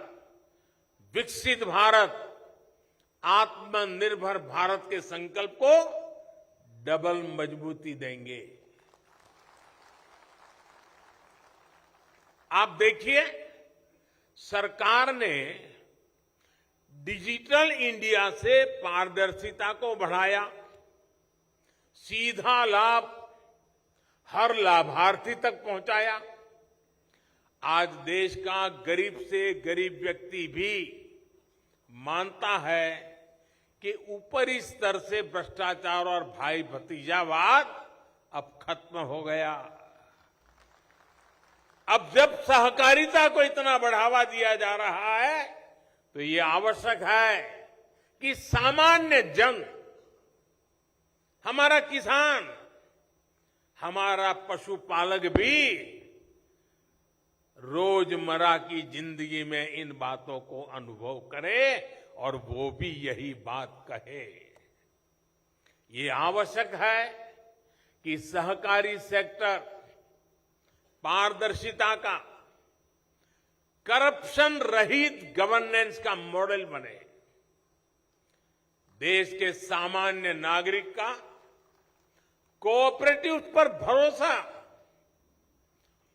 [SPEAKER 10] विकसित भारत, आत्मनिर्भर भारत के संकल्प को डबल मजबूती देंगे। आप देखिए, सरकार ने डिजिटल इंडिया से पारदर्शिता को बढ़ाया, सीधा लाभ हर लाभार्थी तक पहुंचाया। आज देश का गरीब से गरीब व्यक्ति भी मानता है कि ऊपरी स्तर से भ्रष्टाचार और भाई भतीजावाद अब खत्म हो गया। अब जब सहकारिता को इतना बढ़ावा दिया जा रहा है तो ये आवश्यक है कि सामान्य जन, हमारा किसान, हमारा पशुपालक भी रोजमर्रा की जिंदगी में इन बातों को अनुभव करे और वो भी यही बात कहे। ये आवश्यक है कि सहकारी सेक्टर पारदर्शिता का, करप्शन रहित गवर्नेंस का मॉडल बने। देश के सामान्य नागरिक का कोऑपरेटिव पर भरोसा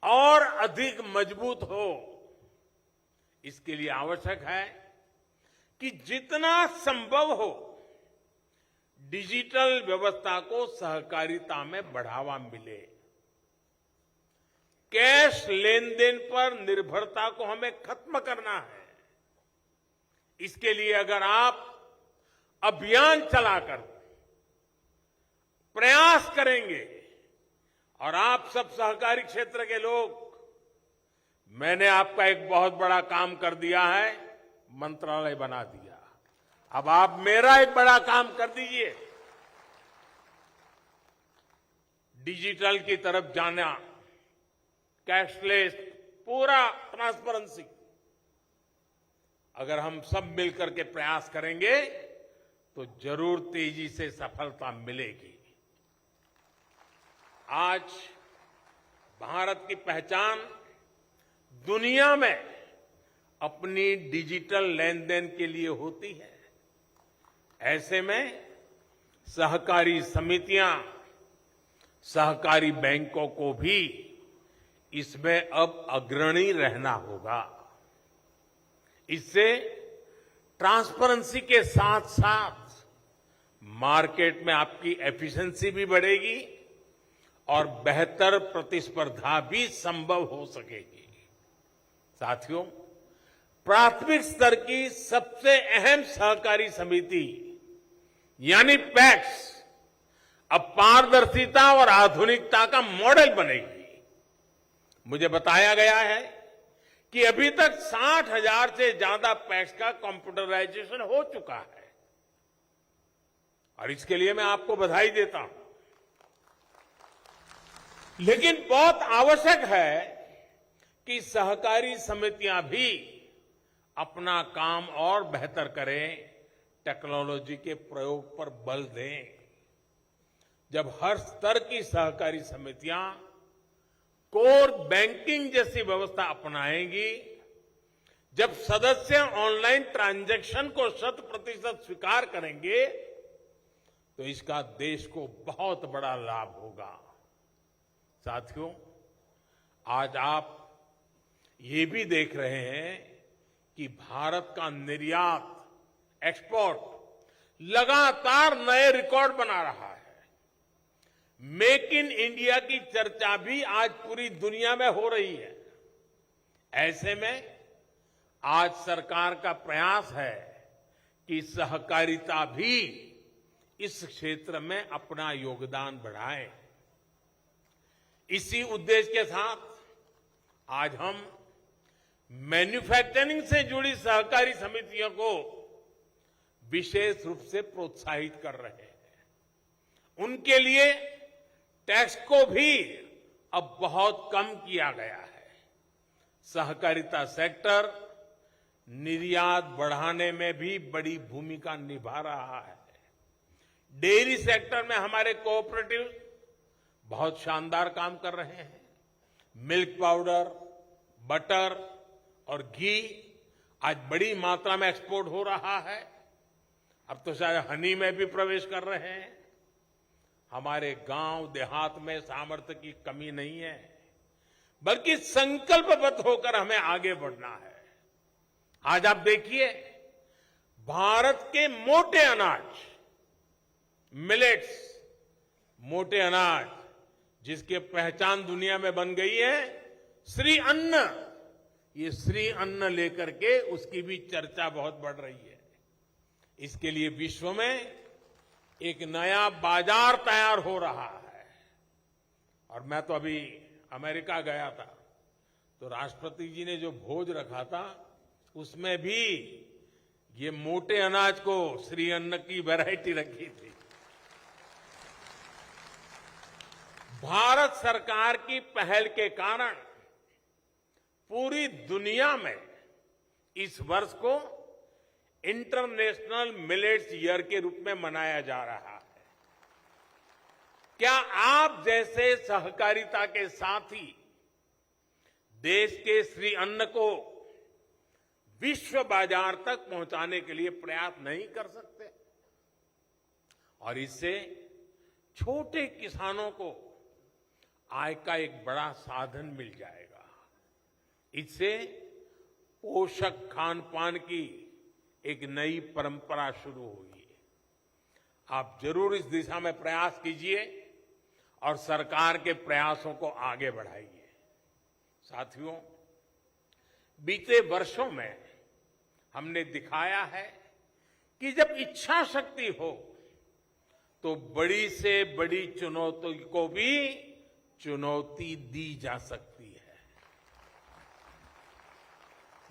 [SPEAKER 10] और अधिक मजबूत हो। इसके लिए आवश्यक है कि जितना संभव हो डिजिटल व्यवस्था को सहकारिता में बढ़ावा मिले। कैश लेन देन पर निर्भरता को हमें खत्म करना है। इसके लिए अगर आप अभियान चलाकर प्रयास करेंगे और आप सब सहकारी क्षेत्र के लोग, मैंने आपका एक बहुत बड़ा काम कर दिया है, मंत्रालय बना दिया। अब आप मेरा एक बड़ा काम कर दीजिए, डिजिटल की तरफ जाना, कैशलेस, पूरा ट्रांसपेरेंसी। अगर हम सब मिलकर के प्रयास करेंगे तो जरूर तेजी से सफलता मिलेगी। आज भारत की पहचान दुनिया में अपनी डिजिटल लेन देन के लिए होती है। ऐसे में सहकारी समितियां, सहकारी बैंकों को भी इसमें अब अग्रणी रहना होगा। इससे ट्रांसपेरेंसी के साथ साथ मार्केट में आपकी एफिशिएंसी भी बढ़ेगी और बेहतर प्रतिस्पर्धा भी संभव हो सकेगी। साथियों, प्राथमिक स्तर की सबसे अहम सहकारी समिति यानी पैक्स अब पारदर्शिता और आधुनिकता का मॉडल बनेगी। मुझे बताया गया है कि अभी तक 60,000 से ज्यादा पैक्स का कंप्यूटराइजेशन हो चुका है और इसके लिए मैं आपको बधाई देता हूं। लेकिन बहुत आवश्यक है कि सहकारी समितियां भी अपना काम और बेहतर करें, टेक्नोलॉजी के प्रयोग पर बल दें। जब हर स्तर की सहकारी समितियां कोर बैंकिंग जैसी व्यवस्था अपनाएंगी, जब सदस्य ऑनलाइन ट्रांजैक्शन को 100% स्वीकार करेंगे, तो इसका देश को बहुत बड़ा लाभ होगा। साथियों, आज आप ये भी देख रहे हैं कि भारत का निर्यात, एक्सपोर्ट लगातार नए रिकॉर्ड बना रहा है। मेक इन इंडिया की चर्चा भी आज पूरी दुनिया में हो रही है। ऐसे में आज सरकार का प्रयास है कि सहकारिता भी इस क्षेत्र में अपना योगदान बढ़ाए। इसी उद्देश्य के साथ आज हम मैन्युफैक्चरिंग से जुड़ी सहकारी समितियों को विशेष रूप से प्रोत्साहित कर रहे हैं। उनके लिए टैक्स को भी अब बहुत कम किया गया है। सहकारिता सेक्टर निर्यात बढ़ाने में भी बड़ी भूमिका निभा रहा है। डेयरी सेक्टर में हमारे कोऑपरेटिव बहुत शानदार काम कर रहे हैं। मिल्क पाउडर, बटर और घी आज बड़ी मात्रा में एक्सपोर्ट हो रहा है। अब तो शायद हनी में भी प्रवेश कर रहे हैं। हमारे गांव देहात में सामर्थ्य की कमी नहीं है, बल्कि संकल्पबद्ध होकर हमें आगे बढ़ना है। आज आप देखिए, भारत के मोटे अनाज, मिलेट्स, मोटे अनाज जिसकी पहचान दुनिया में बन गई है, श्री अन्न, ये श्री अन्न लेकर के उसकी भी चर्चा बहुत बढ़ रही है। इसके लिए विश्व में एक नया बाजार तैयार हो रहा है। और मैं तो अभी अमेरिका गया था, तो राष्ट्रपति जी ने जो भोज रखा था उसमें भी ये मोटे अनाज को श्री अन्न की वैरायटी रखी थी। भारत सरकार की पहल के कारण पूरी दुनिया में इस वर्ष को इंटरनेशनल मिलेट्स ईयर के रूप में मनाया जा रहा है। क्या आप जैसे सहकारिता के साथी देश के श्री अन्न को विश्व बाजार तक पहुंचाने के लिए प्रयास नहीं कर सकते? और इससे छोटे किसानों को आय का एक बड़ा साधन मिल जाएगा। इससे पोषक खान पान की एक नई परंपरा शुरू होगी। आप जरूर इस दिशा में प्रयास कीजिए और सरकार के प्रयासों को आगे बढ़ाइए। साथियों, बीते वर्षों में हमने दिखाया है कि जब इच्छा शक्ति हो तो बड़ी से बड़ी चुनौती को भी चुनौती दी जा सकती है।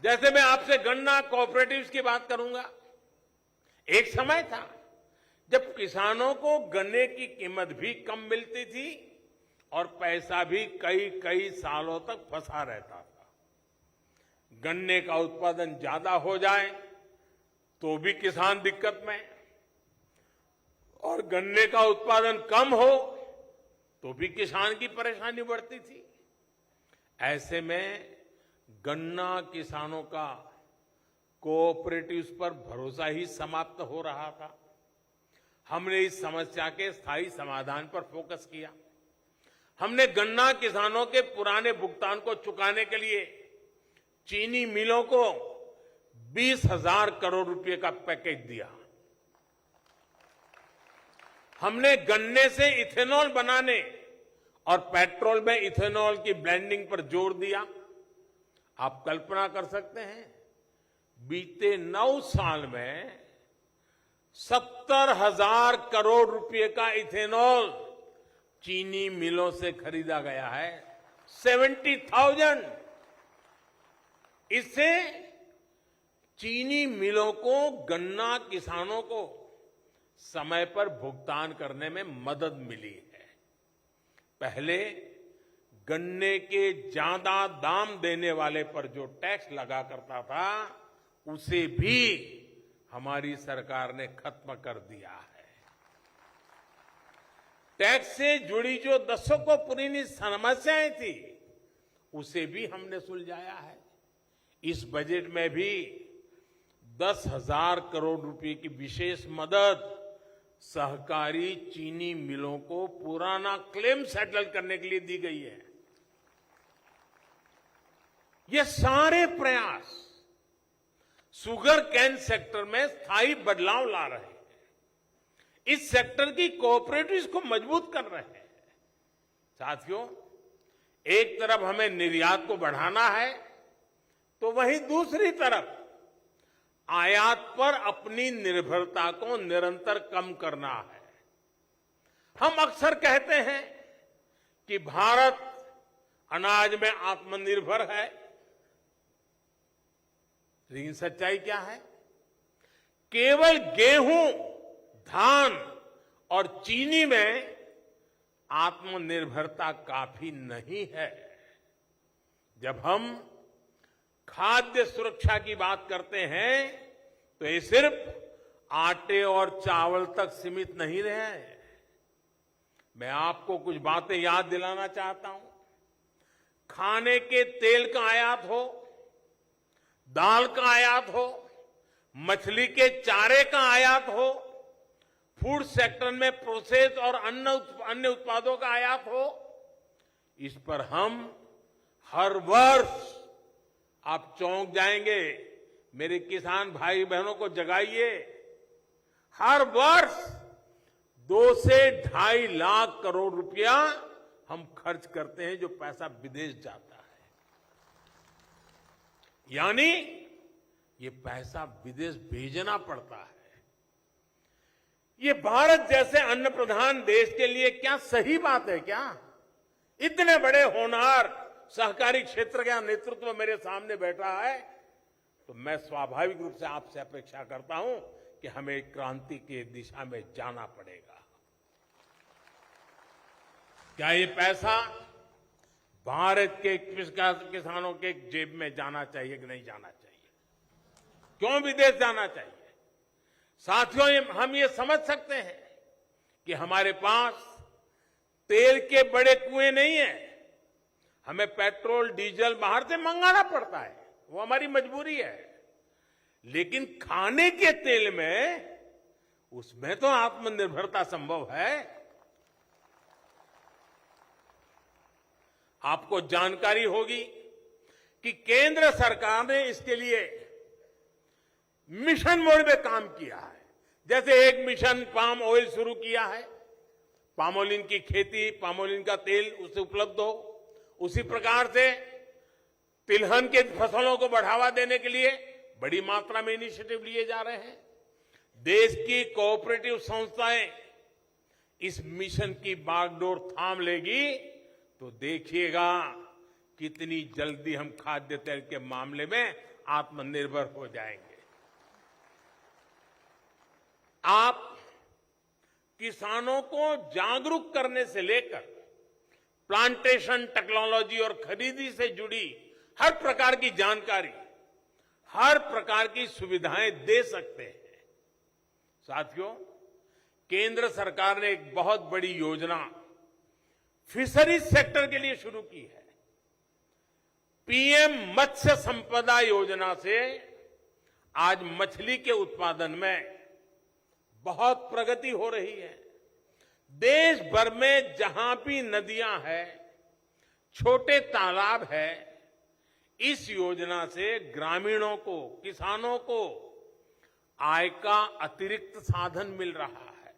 [SPEAKER 10] जैसे मैं आपसे गन्ना कोऑपरेटिव्स की बात करूंगा। एक समय था जब किसानों को गन्ने की कीमत भी कम मिलती थी और पैसा भी कई कई सालों तक फंसा रहता था। गन्ने का उत्पादन ज्यादा हो जाए तो भी किसान दिक्कत में, और गन्ने का उत्पादन कम हो तो भी किसान की परेशानी बढ़ती थी। ऐसे में गन्ना किसानों का कोऑपरेटिव्स पर भरोसा ही समाप्त हो रहा था। हमने इस समस्या के स्थायी समाधान पर फोकस किया। हमने गन्ना किसानों के पुराने भुगतान को चुकाने के लिए चीनी मिलों को 20,000 करोड़ रुपए का पैकेज दिया। हमने गन्ने से इथेनॉल बनाने और पेट्रोल में इथेनॉल की ब्लेंडिंग पर जोर दिया। आप कल्पना कर सकते हैं, बीते 9 साल में 70,000 करोड़ रुपए का इथेनॉल चीनी मिलों से खरीदा गया है। 70,000। इससे चीनी मिलों को गन्ना किसानों को समय पर भुगतान करने में मदद मिली है। पहले गन्ने के ज्यादा दाम देने वाले पर जो टैक्स लगा करता था उसे भी हमारी सरकार ने खत्म कर दिया है। टैक्स से जुड़ी जो दशकों पुरानी समस्याएं थी उसे भी हमने सुलझाया है। इस बजट में भी 10,000 करोड़ रुपए की विशेष मदद सहकारी चीनी मिलों को पुराना क्लेम सेटल करने के लिए दी गई है। ये सारे प्रयास शुगर कैन सेक्टर में स्थायी बदलाव ला रहे हैं, इस सेक्टर की कोऑपरेटिव्स को मजबूत कर रहे हैं। साथियों, एक तरफ हमें निर्यात को बढ़ाना है तो वहीं दूसरी तरफ आयात पर अपनी निर्भरता को निरंतर कम करना है। हम अक्सर कहते हैं कि भारत अनाज में आत्मनिर्भर है, लेकिन सच्चाई क्या है? केवल गेहूं, धान और चीनी में आत्मनिर्भरता काफी नहीं है। जब हम खाद्य सुरक्षा की बात करते हैं तो ये सिर्फ आटे और चावल तक सीमित नहीं रहे। मैं आपको कुछ बातें याद दिलाना चाहता हूं। खाने के तेल का आयात हो, दाल का आयात हो, मछली के चारे का आयात हो, फूड सेक्टर में प्रोसेस और अन्य उत्पादों का आयात हो, इस पर हम हर वर्ष, आप चौंक जाएंगे, मेरे किसान भाई बहनों को जगाइए, हर वर्ष 2 से 2.5 लाख करोड़ रुपया हम खर्च करते हैं जो पैसा विदेश जाता है। यानी ये पैसा विदेश भेजना पड़ता है। ये भारत जैसे अन्न प्रधान देश के लिए क्या सही बात है क्या? इतने बड़े होनहार सहकारी क्षेत्र का नेतृत्व मेरे सामने बैठा है, तो मैं स्वाभाविक रूप से आपसे अपेक्षा करता हूं कि हमें क्रांति की दिशा में जाना पड़ेगा। क्या ये पैसा भारत के किसानों के जेब में जाना चाहिए कि नहीं जाना चाहिए? क्यों विदेश जाना चाहिए? साथियों, हम ये समझ सकते हैं कि हमारे पास तेल के बड़े कुएं नहीं है, हमें पेट्रोल डीजल बाहर से मंगाना पड़ता है, वो हमारी मजबूरी है। लेकिन खाने के तेल में, उसमें तो आत्मनिर्भरता संभव है। आपको जानकारी होगी कि केंद्र सरकार ने इसके लिए मिशन मोड में काम किया है। जैसे एक मिशन पाम ऑयल शुरू किया है, पामोलिन की खेती, पामोलिन का तेल उसे उपलब्ध हो, उसी प्रकार से तिलहन के फसलों को बढ़ावा देने के लिए बड़ी मात्रा में इनिशिएटिव लिए जा रहे हैं। देश की कोऑपरेटिव संस्थाएं इस मिशन की बागडोर थाम लेगी तो देखिएगा कितनी जल्दी हम खाद्य तेल के मामले में आत्मनिर्भर हो जाएंगे। आप किसानों को जागरूक करने से लेकर प्लांटेशन टेक्नोलॉजी और खरीदी से जुड़ी हर प्रकार की जानकारी, हर प्रकार की सुविधाएं दे सकते हैं। साथियों, केंद्र सरकार ने एक बहुत बड़ी योजना फिशरीज सेक्टर के लिए शुरू की है। पीएम मत्स्य संपदा योजना से आज मछली के उत्पादन में बहुत प्रगति हो रही है। देश भर में जहां भी नदियां हैं, छोटे तालाब है, इस योजना से ग्रामीणों को, किसानों को आय का अतिरिक्त साधन मिल रहा है।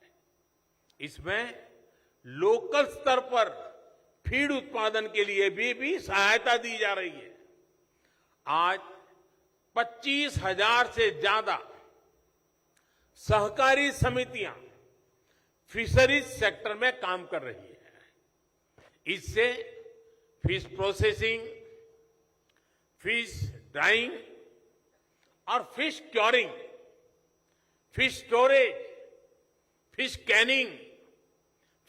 [SPEAKER 10] इसमें लोकल स्तर पर फीड उत्पादन के लिए भी सहायता दी जा रही है। आज 25,000 से ज्यादा सहकारी समितियां फिशरीज सेक्टर में काम कर रही है। इससे फिश प्रोसेसिंग, फिश ड्राइंग और fish curing, fish storage, fish Canning,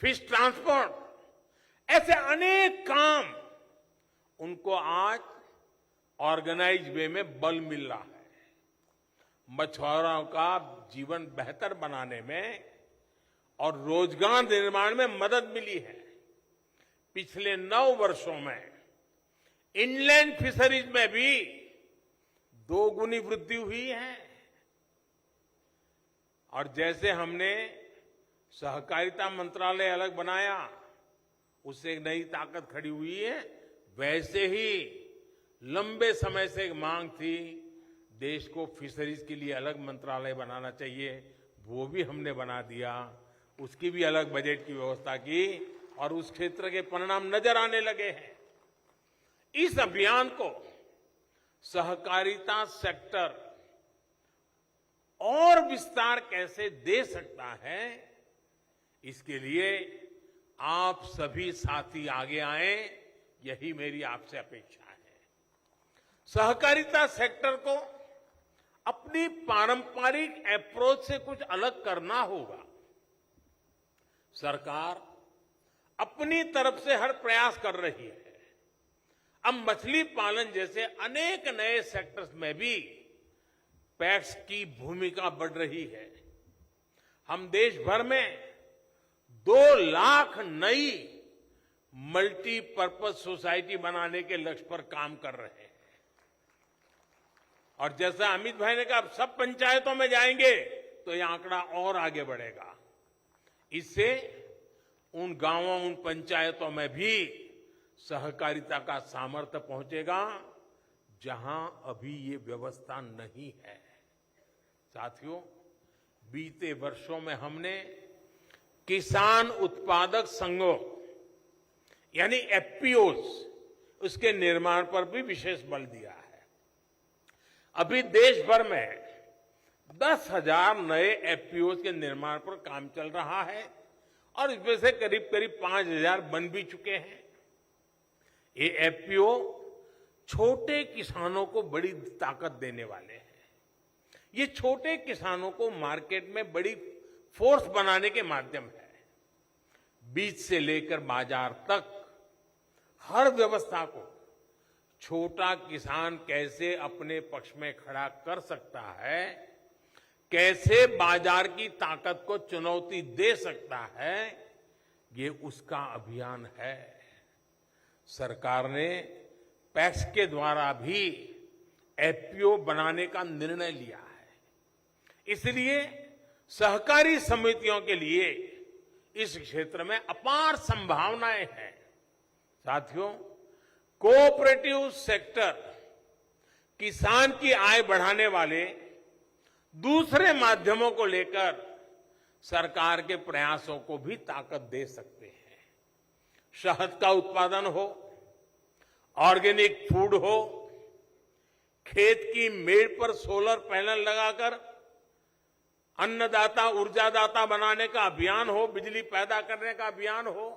[SPEAKER 10] fish transport, ऐसे अनेक काम उनको आज ऑर्गेनाइज वे में बल मिल रहा है। मछुआरों का जीवन बेहतर बनाने में और रोजगार निर्माण में मदद मिली है। पिछले 9 वर्षों में इनलैंड फिशरीज में भी 2 गुनी वृद्धि हुई है। और जैसे हमने सहकारिता मंत्रालय अलग बनाया, उससे एक नई ताकत खड़ी हुई है, वैसे ही लंबे समय से एक मांग थी देश को फिशरीज के लिए अलग मंत्रालय बनाना चाहिए, वो भी हमने बना दिया। उसकी भी अलग बजट की व्यवस्था की और उस क्षेत्र के परिणाम नजर आने लगे हैं। इस अभियान को सहकारिता सेक्टर और विस्तार कैसे दे सकता है, इसके लिए आप सभी साथी आगे आए, यही मेरी आपसे अपेक्षा है। सहकारिता सेक्टर को अपनी पारंपरिक अप्रोच से कुछ अलग करना होगा। सरकार अपनी तरफ से हर प्रयास कर रही है। अब मछली पालन जैसे अनेक नए सेक्टर्स में भी पैक्स की भूमिका बढ़ रही है। हम देश भर में 2 लाख नई मल्टीपर्पज सोसाइटी बनाने के लक्ष्य पर काम कर रहे हैं। और जैसा अमित भाई ने कहा, अब सब पंचायतों में जाएंगे तो यह आंकड़ा और आगे बढ़ेगा। इससे उन गांवों, उन पंचायतों में भी सहकारिता का सामर्थ्य पहुंचेगा जहां अभी ये व्यवस्था नहीं है। साथियों, बीते वर्षों में हमने किसान उत्पादक संघों यानी एफपीओज, उसके निर्माण पर भी विशेष बल दिया है। अभी देश भर में 10,000 नए एफपीओज के निर्माण पर काम चल रहा है और इसमें से करीब करीब 5,000 बन भी चुके हैं। ये एफपीओ छोटे किसानों को बड़ी ताकत देने वाले हैं। ये छोटे किसानों को मार्केट में बड़ी फोर्स बनाने के माध्यम है। बीज से लेकर बाजार तक हर व्यवस्था को छोटा किसान कैसे अपने पक्ष में खड़ा कर सकता है, कैसे बाजार की ताकत को चुनौती दे सकता है, ये उसका अभियान है। सरकार ने पैक्स के द्वारा भी एफपीओ बनाने का निर्णय लिया है। इसलिए सहकारी समितियों के लिए इस क्षेत्र में अपार संभावनाएं हैं। साथियों, कोऑपरेटिव सेक्टर किसान की आय बढ़ाने वाले दूसरे माध्यमों को लेकर सरकार के प्रयासों को भी ताकत दे सकते हैं। शहद का उत्पादन हो, ऑर्गेनिक फूड हो, खेत की मेड़ पर सोलर पैनल लगाकर अन्नदाता ऊर्जादाता बनाने का अभियान हो, बिजली पैदा करने का अभियान हो,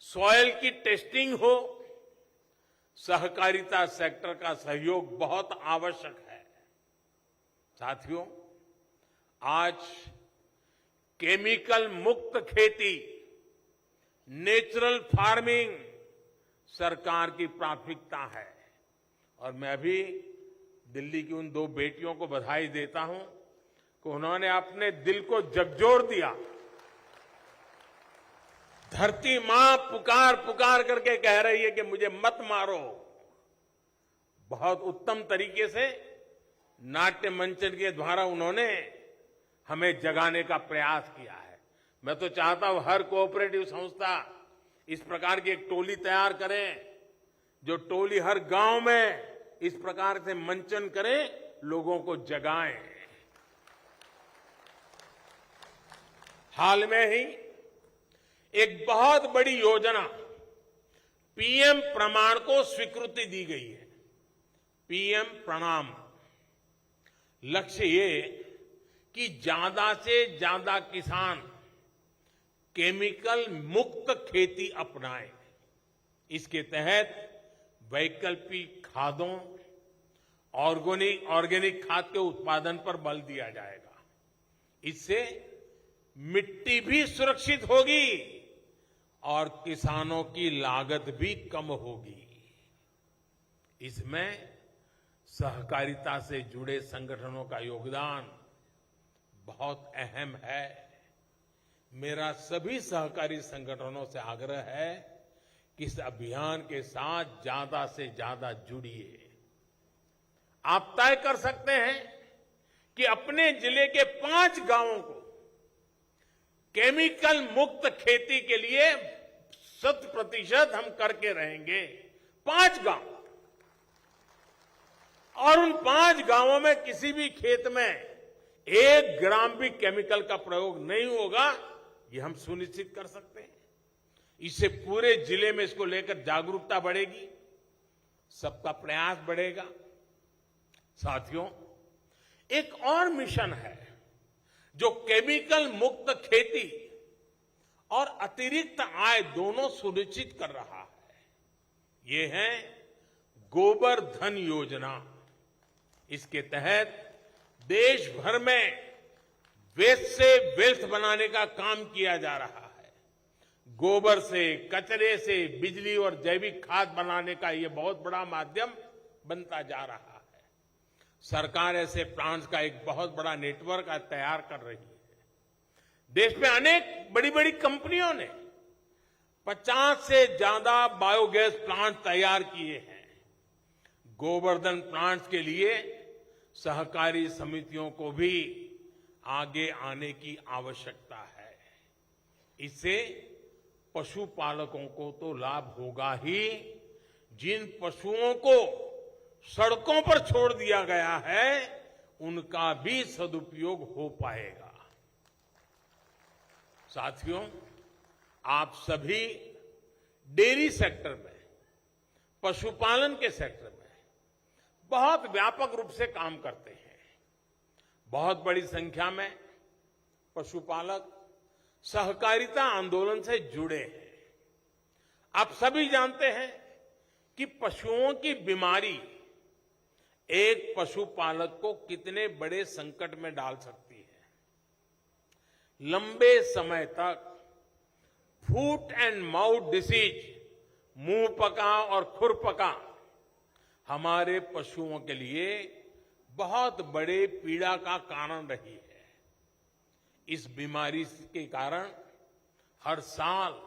[SPEAKER 10] सॉइल की टेस्टिंग हो, सहकारिता सेक्टर का सहयोग बहुत आवश्यक है। साथियों, आज केमिकल मुक्त खेती, नेचुरल फार्मिंग सरकार की प्राथमिकता है और मैं अभी दिल्ली की उन 2 बेटियों को बधाई देता हूं कि उन्होंने अपने दिल को झकझोर दिया। धरती मां पुकार पुकार करके कह रही है कि मुझे मत मारो। बहुत उत्तम तरीके से नाट्य मंचन के द्वारा उन्होंने हमें जगाने का प्रयास किया है। मैं तो चाहता हूं हर कोऑपरेटिव संस्था इस प्रकार की एक टोली तैयार करे, जो टोली हर गांव में इस प्रकार से मंचन करे, लोगों को जगाए। हाल में ही एक बहुत बड़ी योजना पीएम प्रमाण को स्वीकृति दी गई है। पीएम प्रणाम, लक्ष्य ये कि ज्यादा से ज्यादा किसान केमिकल मुक्त खेती अपनाएं। इसके तहत वैकल्पिक खादों, ऑर्गेनिक खाद के उत्पादन पर बल दिया जाएगा। इससे मिट्टी भी सुरक्षित होगी और किसानों की लागत भी कम होगी। इसमें सहकारिता से जुड़े संगठनों का योगदान बहुत अहम है। मेरा सभी सहकारी संगठनों से आग्रह है कि इस अभियान के साथ ज्यादा से ज्यादा जुड़िए। आप तय कर सकते हैं कि अपने जिले के 5 गांवों को केमिकल मुक्त खेती के लिए 100% हम करके रहेंगे। 5 गांव, और उन 5 गांवों में किसी भी खेत में 1 ग्राम भी केमिकल का प्रयोग नहीं होगा, ये हम सुनिश्चित कर सकते हैं। इससे पूरे जिले में इसको लेकर जागरूकता बढ़ेगी, सबका प्रयास बढ़ेगा। साथियों, एक और मिशन है जो केमिकल मुक्त खेती और अतिरिक्त आय दोनों सुनिश्चित कर रहा है। ये है गोबर धन योजना। इसके तहत देश भर में वेस्ट से वेल्थ बनाने का काम किया जा रहा है। गोबर से, कचरे से बिजली और जैविक खाद बनाने का ये बहुत बड़ा माध्यम बनता जा रहा है। सरकार ऐसे प्लांट्स का एक बहुत बड़ा नेटवर्क तैयार कर रही है। देश में अनेक बड़ी बड़ी कंपनियों ने 50 से ज्यादा बायोगैस प्लांट तैयार किए हैं। गोवर्धन प्लांट्स के लिए सहकारी समितियों को भी आगे आने की आवश्यकता है। इससे पशुपालकों को तो लाभ होगा ही, जिन पशुओं को सड़कों पर छोड़ दिया गया है उनका भी सदुपयोग हो पाएगा। साथियों, आप सभी डेयरी सेक्टर में, पशुपालन के सेक्टर में बहुत व्यापक रूप से काम करते हैं। बहुत बड़ी संख्या में पशुपालक सहकारिता आंदोलन से जुड़े हैं। आप सभी जानते हैं कि पशुओं की बीमारी एक पशुपालक को कितने बड़े संकट में डाल सकती है। लंबे समय तक फूट एंड माउथ डिसीज, मुंह पका और खुर पका, हमारे पशुओं के लिए बहुत बड़े पीड़ा का कारण रही है। इस बीमारी के कारण हर साल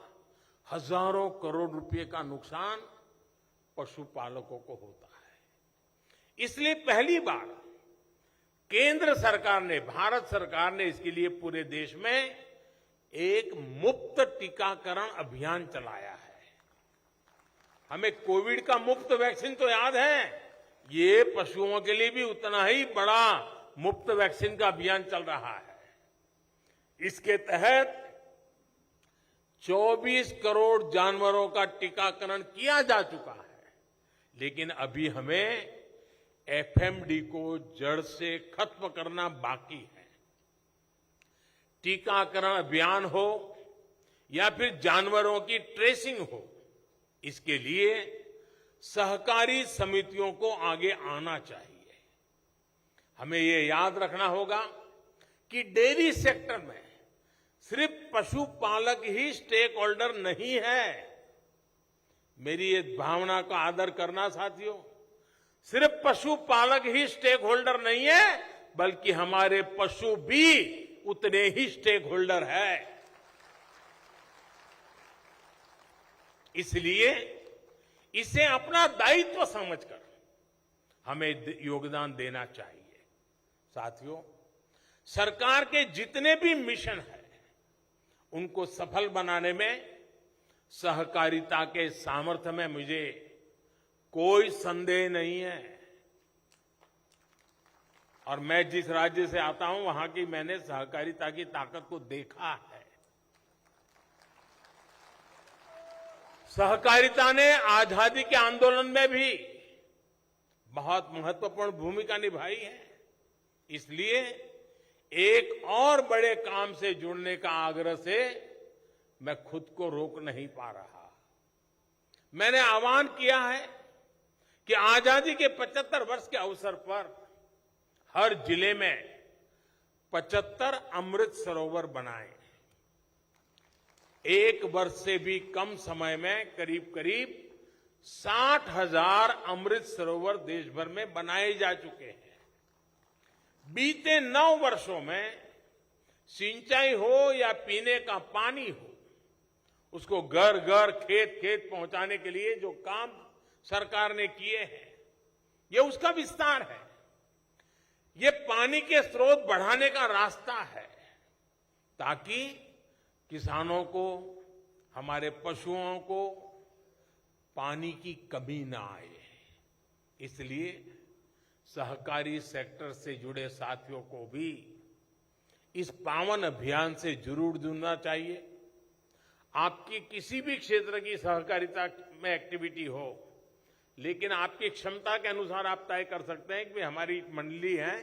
[SPEAKER 10] हजारों करोड़ रुपए का नुकसान पशुपालकों को होता है। इसलिए पहली बार केंद्र सरकार ने, भारत सरकार ने इसके लिए पूरे देश में एक मुफ्त टीकाकरण अभियान चलाया है। हमें कोविड का मुफ्त वैक्सीन तो याद है, ये पशुओं के लिए भी उतना ही बड़ा मुफ्त वैक्सीन का अभियान चल रहा है। इसके तहत 24 करोड़ जानवरों का टीकाकरण किया जा चुका है, लेकिन अभी हमें एफएमडी को जड़ से खत्म करना बाकी है। टीकाकरण अभियान हो या फिर जानवरों की ट्रेसिंग हो, इसके लिए सहकारी समितियों को आगे आना चाहिए। हमें ये याद रखना होगा कि डेयरी सेक्टर में सिर्फ पशुपालक ही स्टेक होल्डर नहीं है। मेरी ये भावना का आदर करना साथियों, सिर्फ पशुपालक ही स्टेक होल्डर नहीं है, बल्कि हमारे पशु भी उतने ही स्टेक होल्डर है। इसलिए इसे अपना दायित्व समझकर हमें योगदान देना चाहिए। साथियों, सरकार के जितने भी मिशन हैं, उनको सफल बनाने में सहकारिता के सामर्थ्य में मुझे कोई संदेह नहीं है। और मैं जिस राज्य से आता हूं, वहां की मैंने सहकारिता की ताकत को देखा है। सहकारिता ने आजादी के आंदोलन में भी बहुत महत्वपूर्ण भूमिका निभाई है। इसलिए एक और बड़े काम से जुड़ने का आग्रह से मैं खुद को रोक नहीं पा रहा। मैंने आह्वान किया है कि आजादी के 75 वर्ष के अवसर पर हर जिले में 75 अमृत सरोवर बनाए। एक वर्ष से भी कम समय में करीब करीब 60,000 अमृत सरोवर देश भर में बनाए जा चुके हैं। बीते 9 वर्षों में सिंचाई हो या पीने का पानी हो, उसको घर घर खेत खेत पहुंचाने के लिए जो काम सरकार ने किए हैं, ये उसका विस्तार है। ये पानी के स्रोत बढ़ाने का रास्ता है, ताकि किसानों को, हमारे पशुओं को पानी की कमी ना आए। इसलिए सहकारी सेक्टर से जुड़े साथियों को भी इस पावन अभियान से जरूर जुड़ना चाहिए। आपकी किसी भी क्षेत्र की सहकारिता में एक्टिविटी हो, लेकिन आपकी क्षमता के अनुसार आप तय कर सकते हैं कि हमारी मंडली है,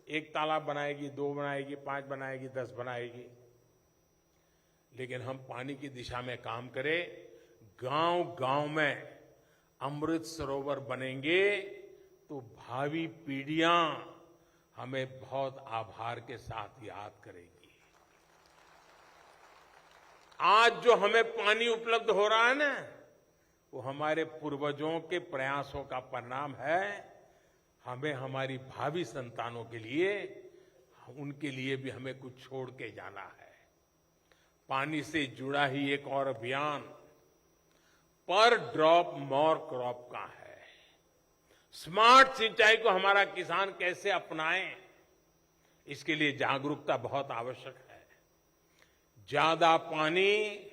[SPEAKER 10] 1 तालाब बनाएगी, 2 बनाएगी, 5 बनाएगी, 10 बनाएगी। लेकिन हम पानी की दिशा में काम करें, गांव गांव में अमृत सरोवर बनेंगे तो भावी पीढ़ियां हमें बहुत आभार के साथ याद करेगी। आज जो हमें पानी उपलब्ध हो रहा है ना, वो हमारे पूर्वजों के प्रयासों का परिणाम है। हमें हमारी भावी संतानों के लिए, उनके लिए भी हमें कुछ छोड़ के जाना है। पानी से जुड़ा ही एक और अभियान पर ड्रॉप मोर क्रॉप का है। स्मार्ट सिंचाई को हमारा किसान कैसे अपनाए, इसके लिए जागरूकता बहुत आवश्यक है। ज्यादा पानी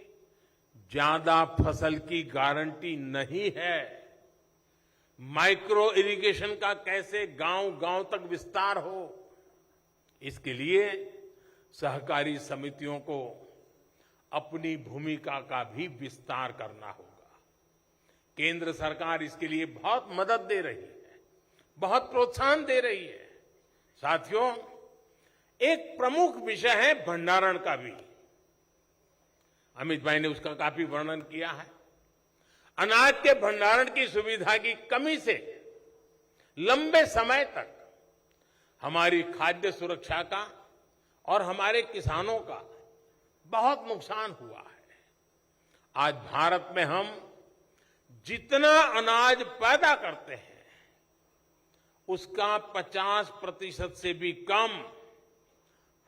[SPEAKER 10] ज्यादा फसल की गारंटी नहीं है। माइक्रो इरिगेशन का कैसे गांव गांव तक विस्तार हो, इसके लिए सहकारी समितियों को अपनी भूमिका का भी विस्तार करना होगा। केंद्र सरकार इसके लिए बहुत मदद दे रही है, बहुत प्रोत्साहन दे रही है। साथियों, एक प्रमुख विषय है भंडारण का भी। अमित भाई ने उसका काफी वर्णन किया है। अनाज के भंडारण की सुविधा की कमी से लंबे समय तक हमारी खाद्य सुरक्षा का और हमारे किसानों का बहुत नुकसान हुआ है। आज भारत में हम जितना अनाज पैदा करते हैं, उसका 50% से भी कम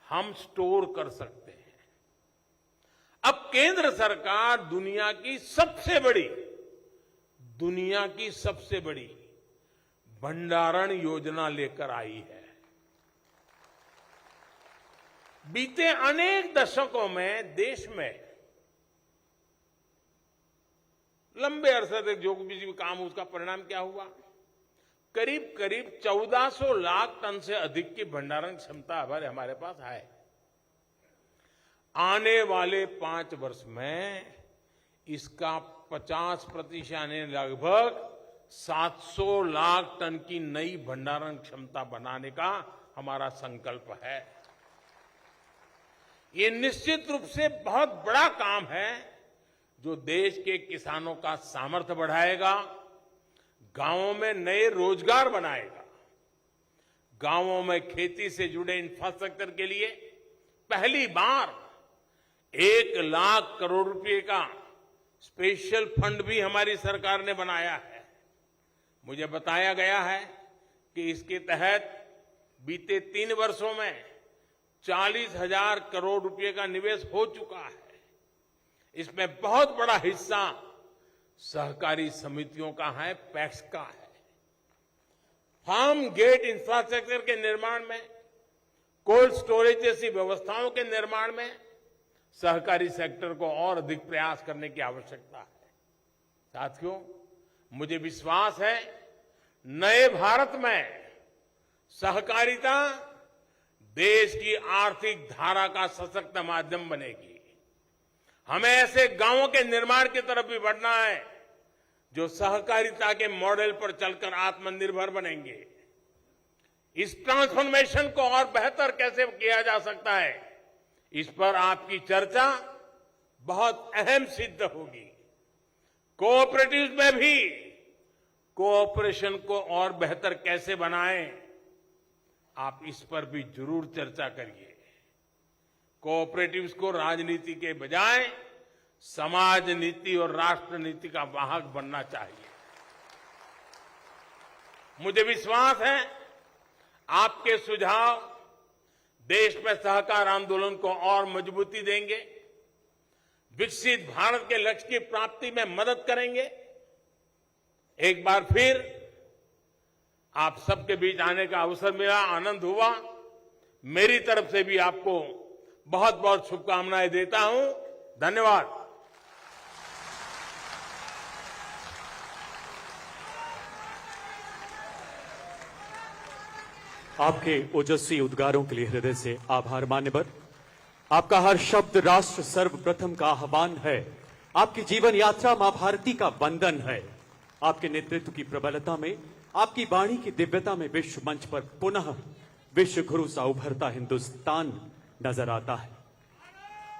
[SPEAKER 10] हम स्टोर कर सकते हैं। अब केंद्र सरकार दुनिया की सबसे बड़ी भंडारण योजना लेकर आई है। बीते अनेक दशकों में देश में लंबे अरसे तक जो भी काम, उसका परिणाम क्या हुआ? करीब करीब 1400 लाख टन से अधिक की भंडारण क्षमता हमारे पास है। आने वाले 5 वर्ष में इसका 50% यानी लगभग 700 लाख टन की नई भंडारण क्षमता बनाने का हमारा संकल्प है। ये निश्चित रूप से बहुत बड़ा काम है, जो देश के किसानों का सामर्थ्य बढ़ाएगा, गांवों में नए रोजगार बनाएगा। गांवों में खेती से जुड़े इंफ्रास्ट्रक्चर के लिए पहली बार 1 लाख करोड़ रुपए का स्पेशल फंड भी हमारी सरकार ने बनाया है। मुझे बताया गया है कि इसके तहत बीते 3 वर्षों में 40,000 करोड़ रुपए का निवेश हो चुका है। इसमें बहुत बड़ा हिस्सा सहकारी समितियों का है, पैक्स का है। फार्म गेट इंफ्रास्ट्रक्चर के निर्माण में, कोल्ड स्टोरेज जैसी व्यवस्थाओं के निर्माण में सहकारी सेक्टर को और अधिक प्रयास करने की आवश्यकता है। साथियों, मुझे विश्वास है नए भारत में सहकारिता देश की आर्थिक धारा का सशक्त माध्यम बनेगी। हमें ऐसे गांवों के निर्माण की तरफ भी बढ़ना है जो सहकारिता के मॉडल पर चलकर आत्मनिर्भर बनेंगे। इस ट्रांसफॉर्मेशन को और बेहतर कैसे किया जा सकता है, इस पर आपकी चर्चा बहुत अहम सिद्ध होगी। कोऑपरेटिव्स में भी कोऑपरेशन को और बेहतर कैसे बनाएं, आप इस पर भी जरूर चर्चा करिए। कोऑपरेटिव्स को राजनीति के बजाय समाज नीति और राष्ट्र नीति का वाहक बनना चाहिए। मुझे विश्वास है आपके सुझाव देश में सहकार आंदोलन को और मजबूती देंगे, विकसित भारत के लक्ष्य की प्राप्ति में मदद करेंगे। एक बार फिर आप सबके बीच आने का अवसर मिला, आनंद हुआ। मेरी तरफ से भी आपको बहुत बहुत शुभकामनाएं देता हूं। धन्यवाद।
[SPEAKER 3] आपके ओजस्वी उद्गारों के लिए हृदय से आभार मान्यवर। आपका हर शब्द राष्ट्र सर्वप्रथम का आह्वान है। आपकी जीवन यात्रा मां भारती का वंदन है। आपके नेतृत्व की प्रबलता में, आपकी वाणी की दिव्यता में विश्व मंच पर पुनः विश्व गुरु सा उभरता हिंदुस्तान नजर आता है।